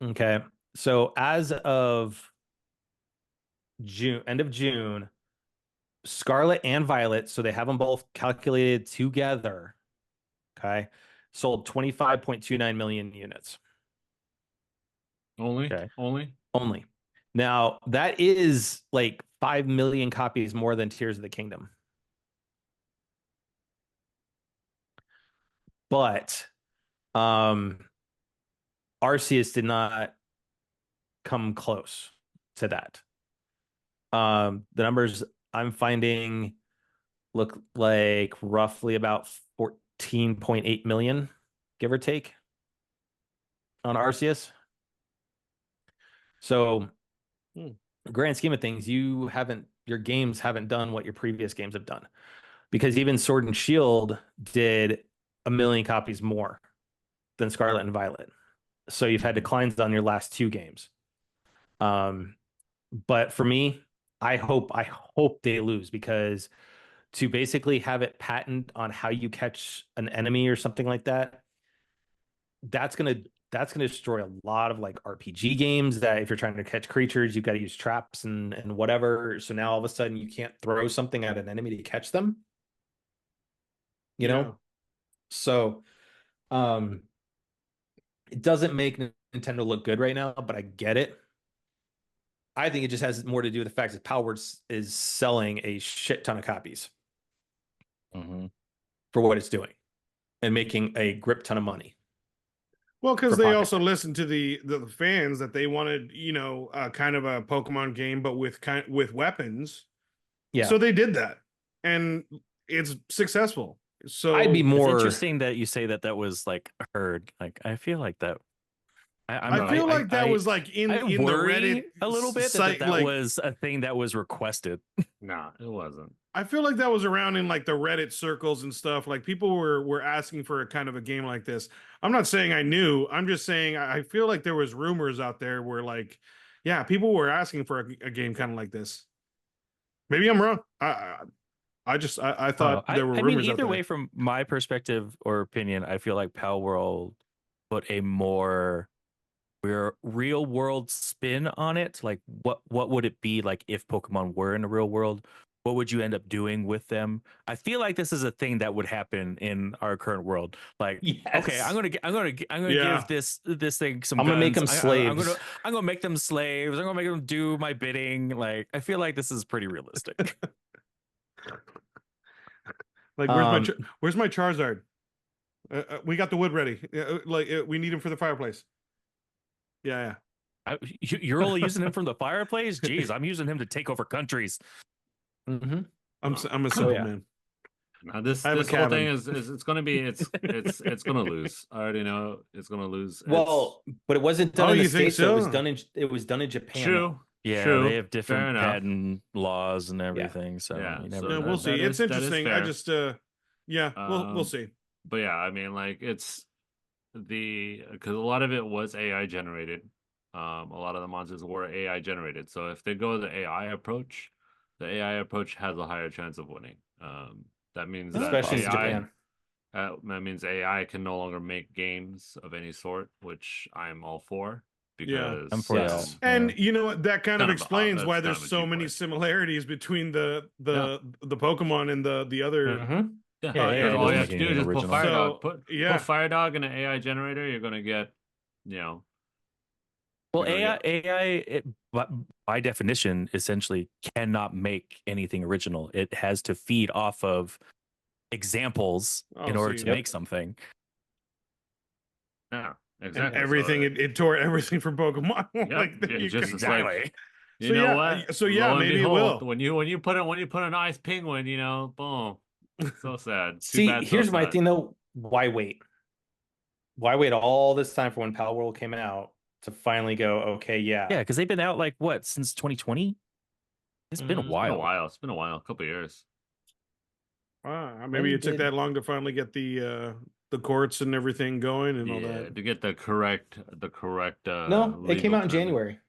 okay. So as of June, end of June, Scarlet and Violet, so they have them both calculated together, okay, sold 25.29 million units. Only. Now, that is like 5 million copies more than Tears of the Kingdom. But Arceus did not come close to that. The numbers I'm finding look like roughly about 14.8 million, give or take, on Arceus. So, grand scheme of things, your games haven't done what your previous games have done, because even Sword and Shield did 1 million copies more than Scarlet and Violet. So you've had declines on your last two games. But for me, I hope they lose, because to basically have it patent on how you catch an enemy or something like that, that's gonna destroy a lot of like RPG games that if you're trying to catch creatures, you've got to use traps and whatever. So now all of a sudden you can't throw something at an enemy to catch them. You know? So it doesn't make Nintendo look good right now, but I get it. I think it just has more to do with the fact that Palworld is selling a shit ton of copies for what it's doing and making a grip ton of money. Well, because they also listened to the fans that they wanted, kind of a Pokemon game, but with weapons. Yeah. So they did that, and it's successful. So I'd be more. It's interesting that you say that was like heard. Like I feel like that. I feel like that was like in the Reddit a little bit site, that was a thing that was requested. Nah, it wasn't. I feel like that was around in like the Reddit circles and stuff. Like people were asking for a kind of a game like this. I'm not saying I knew. I'm just saying I feel like there was rumors out there where like, yeah, people were asking for a game kind of like this. Maybe I'm wrong. I thought there were rumors. Either way, from my perspective or opinion, I feel like Palworld put a more real world spin on it. Like what would it be like if Pokemon were in the real world? What would you end up doing with them? I feel like this is a thing that would happen in our current world. Like, okay, I'm gonna give this thing some. I'm gonna make them slaves. I'm gonna make them slaves. I'm gonna make them do my bidding. Like, I feel like this is pretty realistic. Like, where's my Charizard? We got the wood ready. We need him for the fireplace. Yeah. You're only using him from the fireplace? Jeez, I'm using him to take over countries. I'm a simple man. Now this whole thing is it's gonna lose. I already know it's gonna lose. Well, but it wasn't done in the States. So? It was done in Japan. True. Yeah, they have different patent laws and everything. So you never know. We'll see. It's interesting. I just we'll see. But yeah, I mean, like because a lot of it was AI generated. A lot of the monsters were AI generated. So if they go the AI approach has a higher chance of winning. That means especially in Japan. That means AI can no longer make games of any sort, which I'm all for because I'm for that. And you know what? That kind of explains that's why kind there's of a so cheap many way. similarities between the Pokemon and the other. Yeah, AI all you doesn't have make to do anything is just put original. Firedog. So, Put Firedog in an AI generator. You're gonna get, you know, Well, you're gonna AI, by definition, essentially cannot make anything original. It has to feed off of examples in order to make something. Yeah, And exactly. everything So, it tore everything from Pokemon. it's just Exactly. like, you know what? So Lo and maybe behold, it will. when you put an ice penguin, you know, boom. So sad. Too See, bad. here's So my sad. thing though. Why wait? Why wait all this time for when Palworld came out to finally go, okay, Yeah, because they've been out like what, since 2020? It's been a It's been a while. while. It's been a while. A couple years. Maybe it took that long to finally get the courts and everything going and all that. To get the correct No, it came legal out in term. January.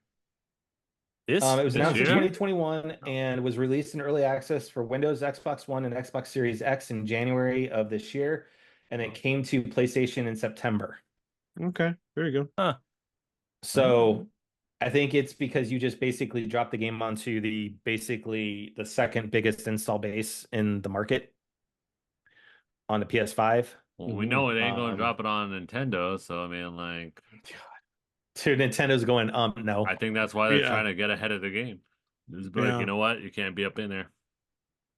It was This announced in year? 2021 and was released in early access for Windows, Xbox One, and Xbox Series X in January of this year, and it came to PlayStation in September. Okay, there you go. Huh. So I think it's because you just basically dropped the game onto basically the second biggest install base in the market on the PS5. Well, we know it ain't going to drop it on Nintendo, so I mean, like, dude, Nintendo's going, no. I think that's why they're trying to get ahead of the game. Just be like, you know what, you can't be up in there.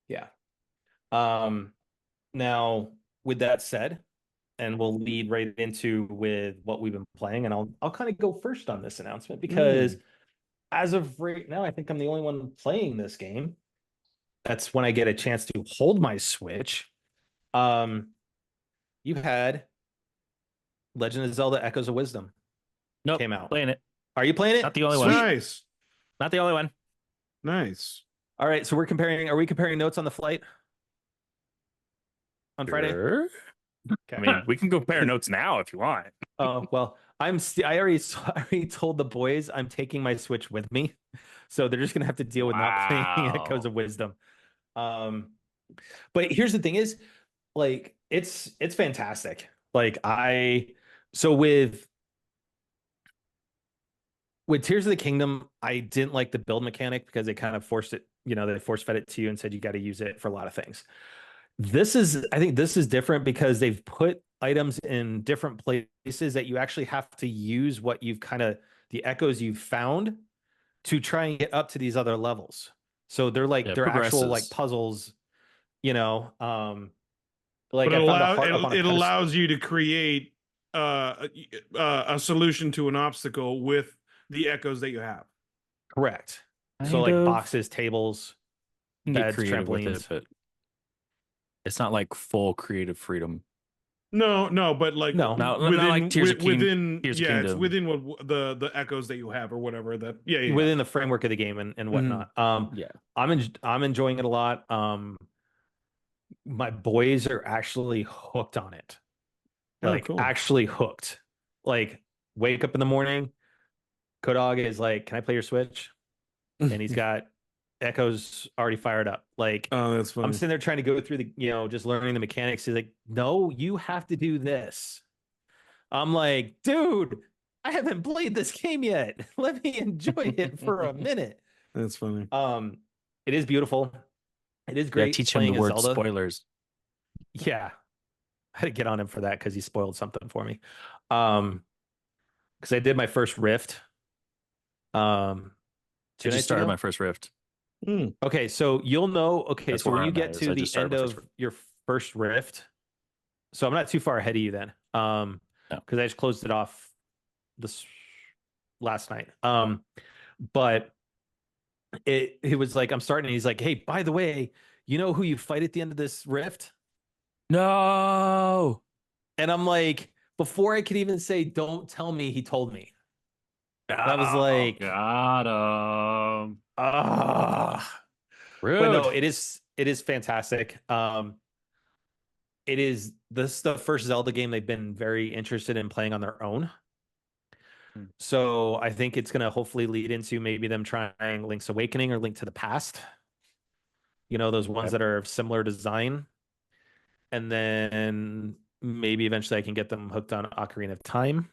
Yeah. Now, with that said, and we'll lead right into with what we've been playing, and I'll kind of go first on this announcement because as of right now, I think I'm the only one playing this game. That's when I get a chance to hold my Switch. You had Legend of Zelda Echoes of Wisdom. Nope, came out. Playing it. Are you playing it? Not the only one. Nice. Not the only one. Nice. All right, so are we comparing notes on the flight? On Friday? Okay. I mean, we can compare notes now if you want. Oh, well, I already told the boys I'm taking my Switch with me. So they're just gonna have to deal with not playing Echoes of Wisdom. But here's the thing is, like, it's fantastic. Like so with Tears of the Kingdom, I didn't like the build mechanic because they kind of forced it, they force fed it to you and said you got to use it for a lot of things. I think this is different because they've put items in different places that you actually have to use what you've the echoes you've found to try and get up to these other levels. So they're like, they're actual like puzzles, like but it a allows you to create a solution to an obstacle with the echoes that you have. Correct. So like boxes, tables, beds, trampolines. But it's not like full creative freedom. No, but like not like Tears of Kingdom. It's within what the echoes that you have or whatever within the framework of the game and whatnot. I'm enjoying it a lot. My boys are actually hooked on it. Cool. Actually hooked. Like, wake up in the morning, Kodog is like, "Can I play your Switch?" And he's got Echoes already fired up. Like, oh, that's funny. I'm sitting there trying to go through just learning the mechanics. He's like, "No, you have to do this." I'm like, "Dude, I haven't played this game yet. Let me enjoy it for a minute." That's funny. It is beautiful. It is great. Teach him the word spoilers. Yeah, I had to get on him for that because he spoiled something for me. Because I did my first Rift. I just started my first Rift. Okay, so you'll know. Okay, That's so when you I'm get to the end of your first Rift, so I'm not too far ahead of you then. Because I just closed it off this last night. But it was like, I'm starting, and he's like, "Hey, by the way, you know who you fight at the end of this Rift?" No. And I'm like, before I could even say, "Don't tell me," he told me. I was like, got him. Rude. But no, it is fantastic. It is the first Zelda game they've been very interested in playing on their own. So I think it's going to hopefully lead into maybe them trying Link's Awakening or Link to the Past. Those ones that are of similar design. and then maybe eventually I can get them hooked on Ocarina of Time.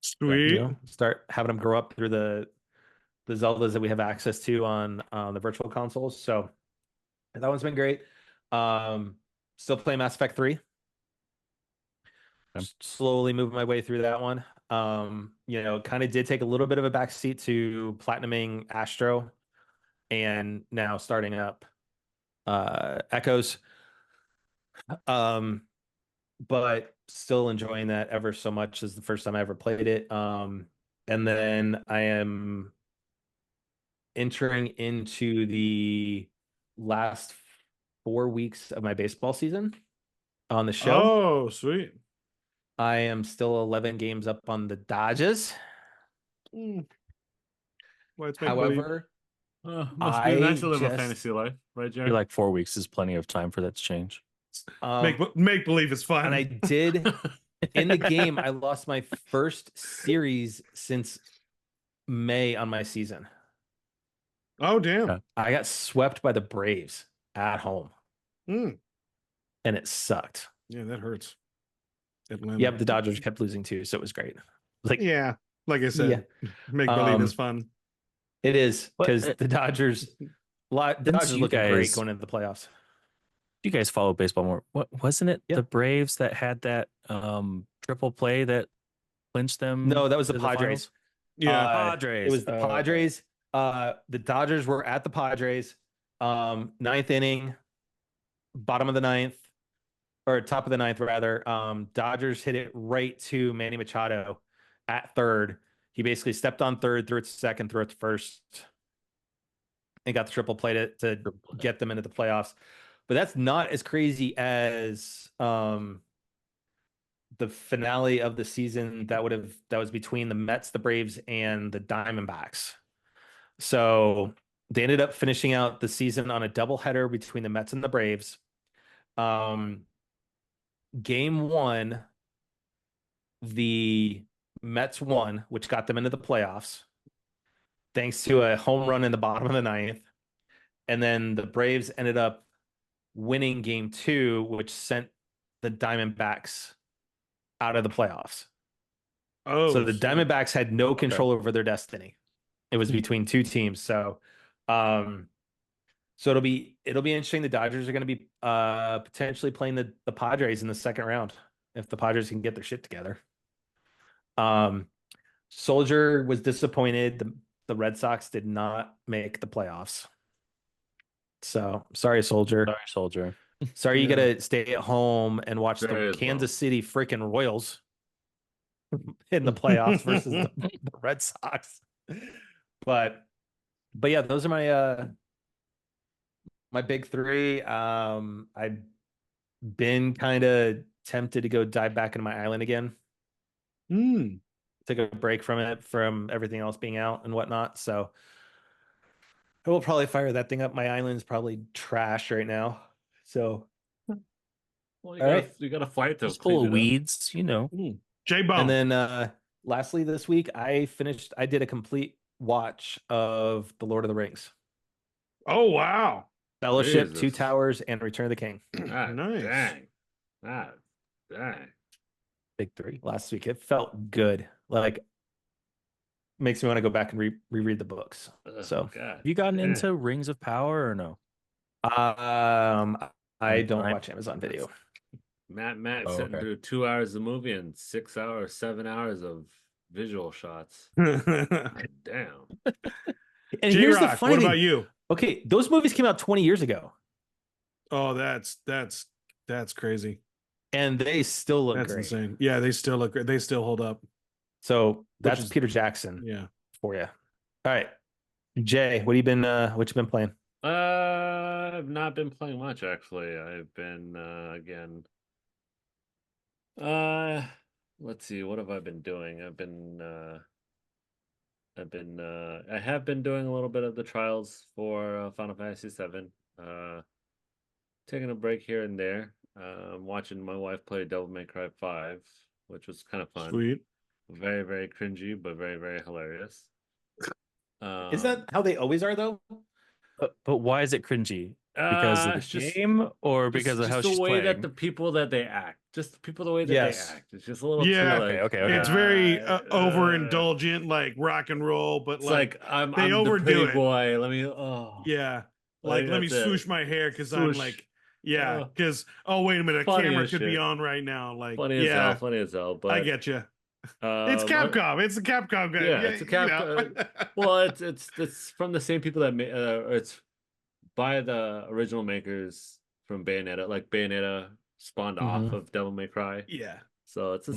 Sweet. Start having them grow up through the Zeldas that we have access to on the virtual consoles. So that one's been great. Still playing Mass Effect 3. Slowly moving my way through that one. Kind of did take a little bit of a backseat to platinuming Astro and now starting up Echoes. But still enjoying that ever so much. This is the first time I ever played it. And then I am entering into the last 4 weeks of my baseball season on the show. Oh, sweet. I am still 11 games up on the Dodgers. Well, However, must be nice to live a fantasy life, right, Jerry? I feel like 4 weeks is plenty of time for that to change. Make believe is fun. And I did in the game. I lost my first series since May on my season. Oh, damn. I got swept by the Braves at home. And it sucked. Yeah, that hurts. Atlanta. Yep, the Dodgers kept losing too, so it was great. Like I said, make believe is fun. It is, because the Dodgers look great going into the playoffs. You guys follow baseball more. What wasn't it? Yep. The Braves that had that triple play that clinched them? No, that was the Padres. Padres. It was the Padres. The Dodgers were at the Padres. Ninth inning, bottom of the ninth, or top of the ninth rather. Dodgers hit it right to Manny Machado at third. He basically stepped on third, threw it to second, threw it to first, and got the triple play to get them into the playoffs. But that's not as crazy as the finale of the season that was between the Mets, the Braves, and the Diamondbacks. So they ended up finishing out the season on a doubleheader between the Mets and the Braves. Game one, the Mets won, which got them into the playoffs, thanks to a home run in the bottom of the ninth. And then the Braves ended up winning game two, which sent the Diamondbacks out of the playoffs. So the Diamondbacks had no control over their destiny. It was between two teams. So it'll be interesting. The Dodgers are going to be potentially playing the Padres in the second round if the Padres can get their shit together. Soldier was disappointed. The Red Sox did not make the playoffs. So sorry, Soldier. Sorry, you got to stay at home and watch the Kansas City freaking Royals in the playoffs versus the Red Sox. But yeah, those are my big three. I've been kind of tempted to go dive back into my island again. Took a break from everything else being out and whatnot. So I will probably fire that thing up. My island's probably trash right now. So you got a flight to full of weeds, J-Bone. And then lastly this week I did a complete watch of The Lord of the Rings. Oh wow. Fellowship, Jesus. Two Towers, and Return of the King. Nice. Dang. Big three last week. It felt good. Like, makes me want to go back and reread the books. So have you gotten into Rings of Power or no? I don't watch Amazon Video. Matt sitting through 2 hours of movie and 6 hours, 7 hours of visual shots. Damn. And here's the funny thing. What about you? Okay, those movies came out 20 years ago. Oh, that's crazy. And they still look great. That's insane. Yeah, they still look great. They still hold up. So that's Peter Jackson. For you. All right, Jay, what you been playing? I've not been playing much actually. I've been let's see, what have I been doing? I have been doing a little bit of the trials for Final Fantasy VII. Taking a break here and there. Watching my wife play Devil May Cry 5, which was kind of fun. Sweet. Very, very cringy, but very, very hilarious. Is that how they always are, though? But why is it cringy? Because of It's the just game or because of how the she's way that playing? the people that they act, just the people the way that Yes. they act. It's just a little Yeah. too Okay, like okay. It's very overindulgent, like rock and roll, but It's like I'm they the overdo pretty it. boy. Let me Yeah. Like let me that's it. swoosh my hair because I'm Swoosh. like, yeah, because wait a minute, a Funny camera as could be shit. on right now. Like, Funny yeah, as hell. But I get you. It's Capcom. It's the Capcom guy. Yeah, it's a Capcom. Well, it's from the same people that made. It's by the original makers from Bayonetta. Like Bayonetta spawned off of Devil May Cry. Yeah. So it's the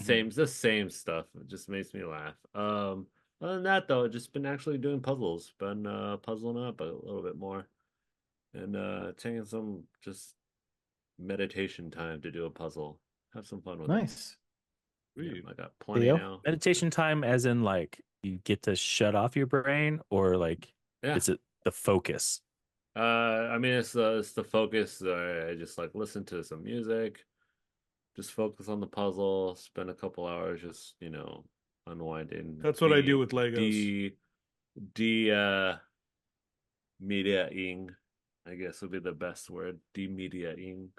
same stuff. It just makes me laugh. Other than that though, just been actually doing puzzles. Been puzzling up a little bit more. And taking some just meditation time to do a puzzle. Have some fun with it. Nice. Yeah, I got plenty Theo? now. Meditation time as in like you get to shut off your brain or like is it the focus? I mean it's the focus. I just like listen to some music, just focus on the puzzle, spend a couple hours just, unwinding. That's what I do with Legos. Mediaing, I guess would be the best word. Demediaing.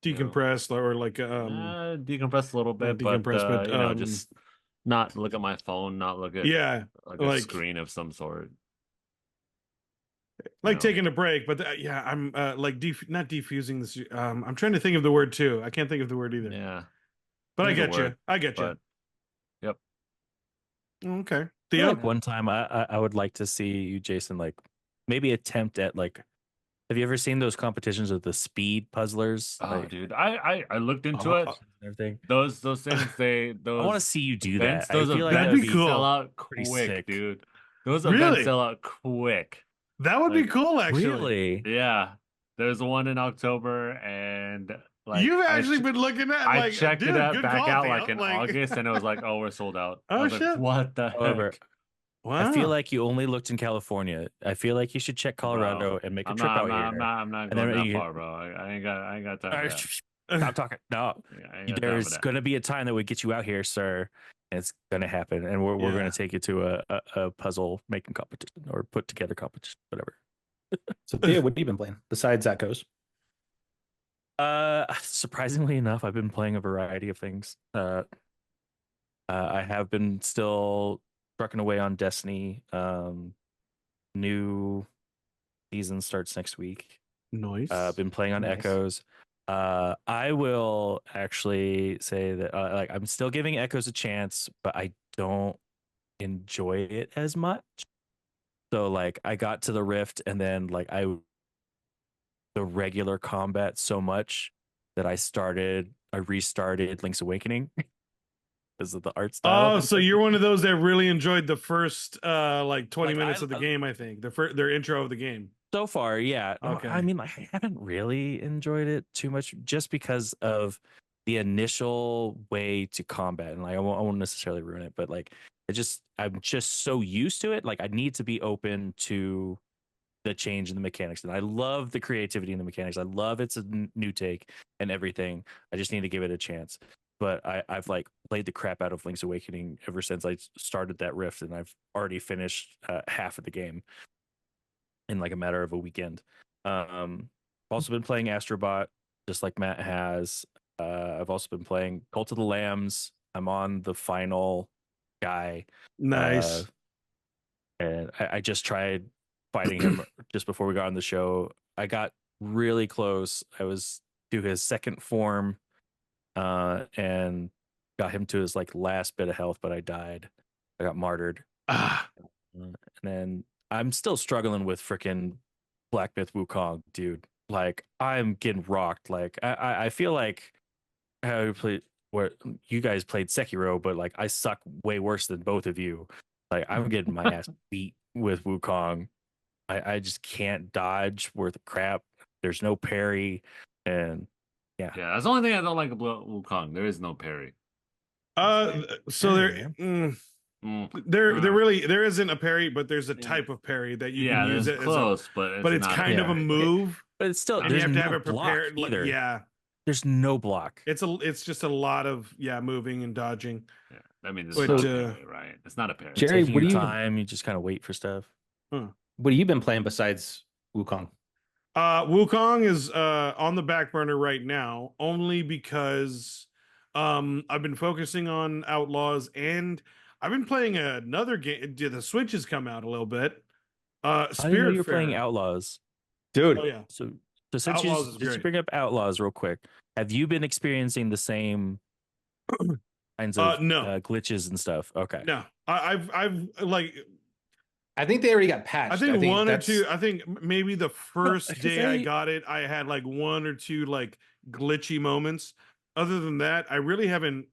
Decompressed or like decompress a little bit, but just not look at my phone, not look at like a screen of some sort. Like taking a break, but I'm like not defusing this. I'm trying to think of the word too. I can't think of the word either. Yeah, but I get you. I get you. Yep. Okay. Theo? Like one time, I would like to see you, Jason, like maybe attempt at like. Have you ever seen those competitions of the speed puzzlers? Oh, like, dude, I looked into it. Everything. Those things I want to see you do events, that. Those I feel events like that'd be cool. Sell out Pretty quick, sick. dude. Those events sell out quick. That would be cool, actually. Really? Yeah. There's one in October, and like you've actually been looking at. I like, checked dude, it back out Theo. like in August, and it was like, oh, we're sold out. Oh shit! like, what the heck? Wow. I feel like you only looked in California. I feel like you should check Colorado and make a trip out here. I'm not going that far, bro. I ain't got time for that. Stop talking. No, there's going to be a time that we get you out here, sir. And it's going to happen, and we're going to take you to a puzzle making competition or put together competition, whatever. So, Thea, what have you been playing besides Echoes? Surprisingly enough, I've been playing a variety of things. I have been still trucking away on Destiny. New season starts next week. Nice. Been playing on Echoes. I will actually say that like I'm still giving Echoes a chance, but I don't enjoy it as much. So like I got to the Rift and then like the regular combat so much that I restarted Link's Awakening because of the art style. Oh, so you're one of those that really enjoyed the first like 20 minutes of the game, I think. Their intro of the game. So far, yeah. Okay. I mean, like, I haven't really enjoyed it too much just because of the initial way to combat. And like I won't necessarily ruin it, but like I'm just so used to it. Like I need to be open to the change in the mechanics. And I love the creativity in the mechanics. I love it's a new take and everything. I just need to give it a chance. But I've like played the crap out of Link's Awakening ever since I started that Rift, and I've already finished half of the game in like a matter of a weekend. Also been playing Astrobot, just like Matt has. I've also been playing Cult of the Lambs. I'm on the final guy. Nice. And I just tried fighting him just before we got on the show. I got really close. I was to his second form and got him to his like last bit of health, but I died. I got martyred. And then I'm still struggling with freaking Black Myth Wukong, dude. Like I'm getting rocked. Like I feel like how you played where you guys played Sekiro, but like I suck way worse than both of you. Like I'm getting my ass beat with Wukong. I just can't dodge worth of crap. There's no parry, and yeah, that's the only thing I don't like about Wukong. There is no parry. So there really there isn't a parry, but there's a type of parry that you can use it close, but it's kind of a move. But it's still and there's you have to have no it prepared. block either. Yeah, there's no block. It's just a lot of moving and dodging. Yeah, I mean, but, not a parry, right? It's not a parry. Jerry, what do you time? You just kind of wait for stuff. What have you been playing besides Wukong? Wukong is on the back burner right now, only because I've been focusing on Outlaws, and I've been playing another game. The Switch has come out a little bit. I didn't know you were playing Spiritfarer. Outlaws. Dude. Oh yeah. So since Outlaws is since you great. bring up Outlaws real quick, have you been experiencing the same kinds of No. glitches and stuff? Okay. No. I've like I think they already got patched. I think one or that's two. I think maybe the first 'cause day I got it, I had like one or two like glitchy moments. Other than that, I really haven't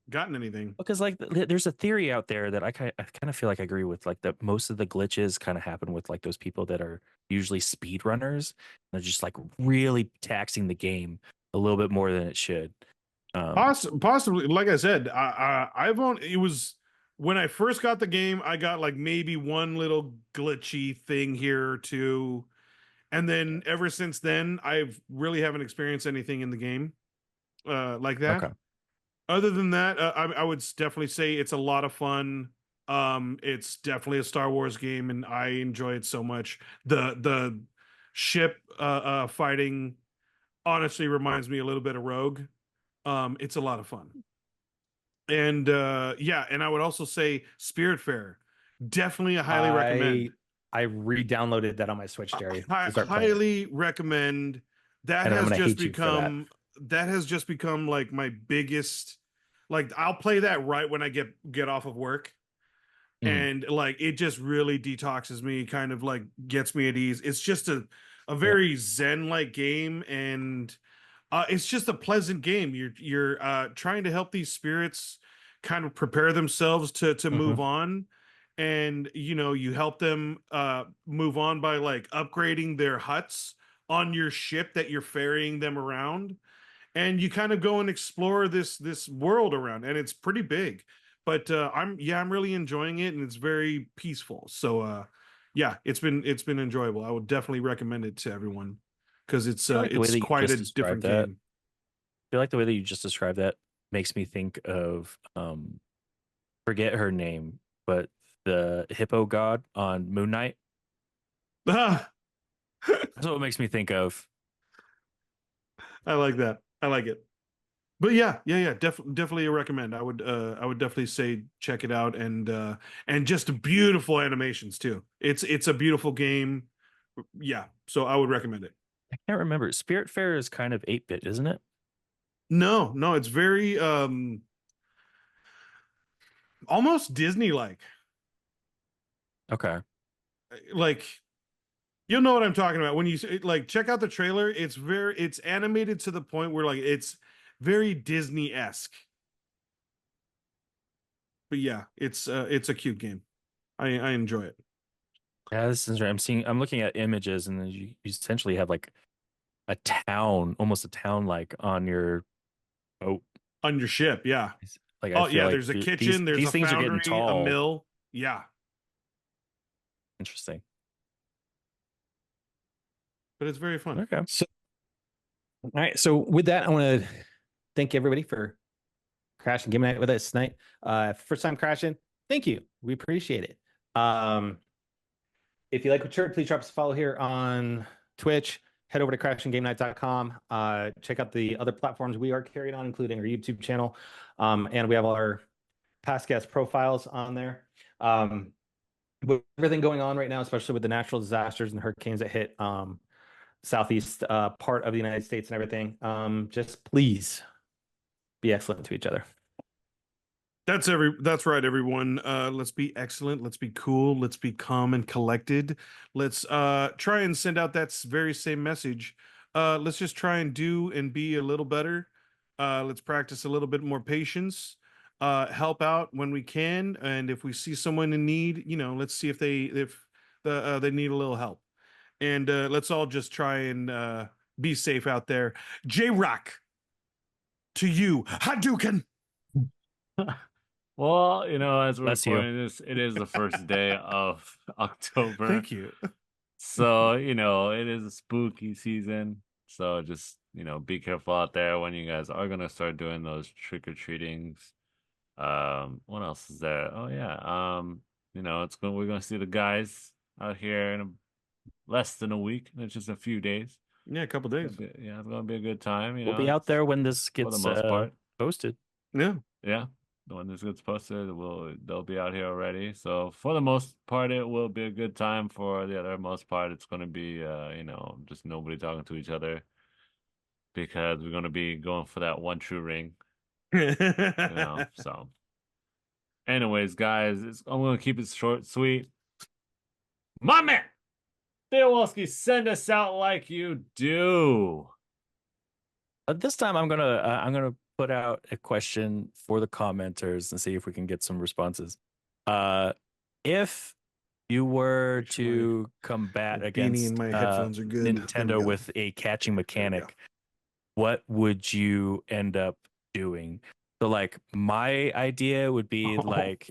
gotten anything. Because like there's a theory out there that I kind of feel like I agree with, like that most of the glitches kind of happen with like those people that are usually speed runners. They're just like really taxing the game a little bit more than it should. Possibly, like I said, I've only it was when I first got the game, I got like maybe one little glitchy thing here or two, and then ever since then, I've really haven't experienced anything in the game like that. Okay. Other than that, I would definitely say it's a lot of fun. It's definitely a Star Wars game, and I enjoy it so much. The ship fighting honestly reminds me a little bit of Rogue. It's a lot of fun. And yeah, and I would also say Spiritfarer, definitely a highly recommend. I re-downloaded that on my Switch, Jerry. I highly recommend. That And I'm has gonna just hate you for that. that has just become like my biggest. Like I'll play that right when I get off of work, and like it just really detoxes me, kind of like gets me at ease. It's just a very zen like game, and it's just a pleasant game. You're trying to help these spirits kind of prepare themselves to move on, and you know you help them move on by like upgrading their huts on your ship that you're ferrying them around, and you kind of go and explore this world around, and it's pretty big. But I'm really enjoying it, and it's very peaceful. So yeah, it's been enjoyable. I would definitely recommend it to everyone because it's quite a different game. I feel like the way that you just described that makes me think of forget her name, but the hippo god on Moon Knight. Ah, That's what it makes me think of. I like that. I like it. But yeah, definitely a recommend. I would definitely say check it out, and just beautiful animations too. It's a beautiful game. Yeah, so I would recommend it. I can't remember. Spiritfarer is kind of 8-bit, isn't it? No, it's very almost Disney like. Okay. Like you'll know what I'm talking about when you like check out the trailer. It's animated to the point where like it's very Disney-esque. But yeah, it's a cute game. I enjoy it. Yeah, this is I'm looking at images, and then you essentially have like a town, almost a town like on your boat. On your ship, yeah. Like Oh I feel yeah, like there's a kitchen, there's these a things are getting foundry, a tall. mill. Yeah. Interesting. But it's very fun. Okay. So, all right. So with that, I want to thank everybody for crashing game night with us tonight. First time crashing, thank you. We appreciate it. If you like what you heard, please drop us a follow here on Twitch. Head over to crashinggamenight.com. Check out the other platforms we are carried on, including our YouTube channel. And we have all our past guest profiles on there. With everything going on right now, especially with the natural disasters and hurricanes that hit southeast part of the United States and everything, just please be excellent to each other. That's right, everyone. Let's be excellent. Let's be cool. Let's be calm and collected. Let's try and send out that very same message. Let's just try and do and be a little better. Let's practice a little bit more patience. Help out when we can, and if we see someone in need, let's see if they need a little help. And let's all just try and be safe out there. J-Rock, to you, Hadouken. Well, as we're Bless you. recording this, it is the first day of October. Thank you. So, it is a spooky season. So just, be careful out there when you guys are gonna start doing those trick-or-treatings. What else is there? Oh yeah. We're gonna see the guys out here in less than a week. It's just a few days. Yeah, a couple days. Yeah, it's gonna be a good time. We'll be out there when this gets for the most part. posted. Yeah. When this gets posted, they'll be out here already. So for the most part, it will be a good time. For the other most part, it's gonna be just nobody talking to each other, because we're gonna be going for that one true ring. So anyways, guys, I'm gonna keep it short, sweet. My man Theowalski, send us out like you do. This time I'm gonna put out a question for the commenters and see if we can get some responses. If you were to combat against my headphones are good. Nintendo with a catching mechanic, what would you end up doing? So like my idea would be like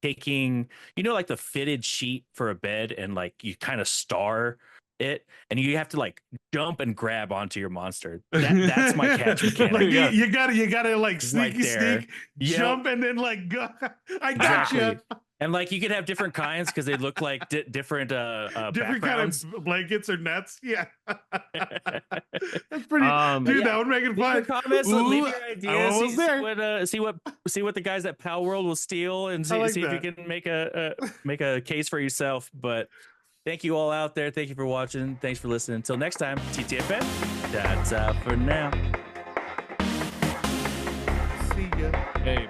taking, like the fitted sheet for a bed, and like you kind of star it, and you have to like jump and grab onto your monster. That's my catch mechanic. Like you gotta like sneak, jump, and then like go. I got you. And like you could have different kinds because they look like different different kind of blankets or nets. Yeah, that's pretty. Dude, that would make it fun. Comments, leave your ideas. See what the guys at Palworld will steal, and see if you can make a case for yourself. But thank you all out there. Thank you for watching. Thanks for listening. Until next time, TTFN. That's for now. See ya. Hey.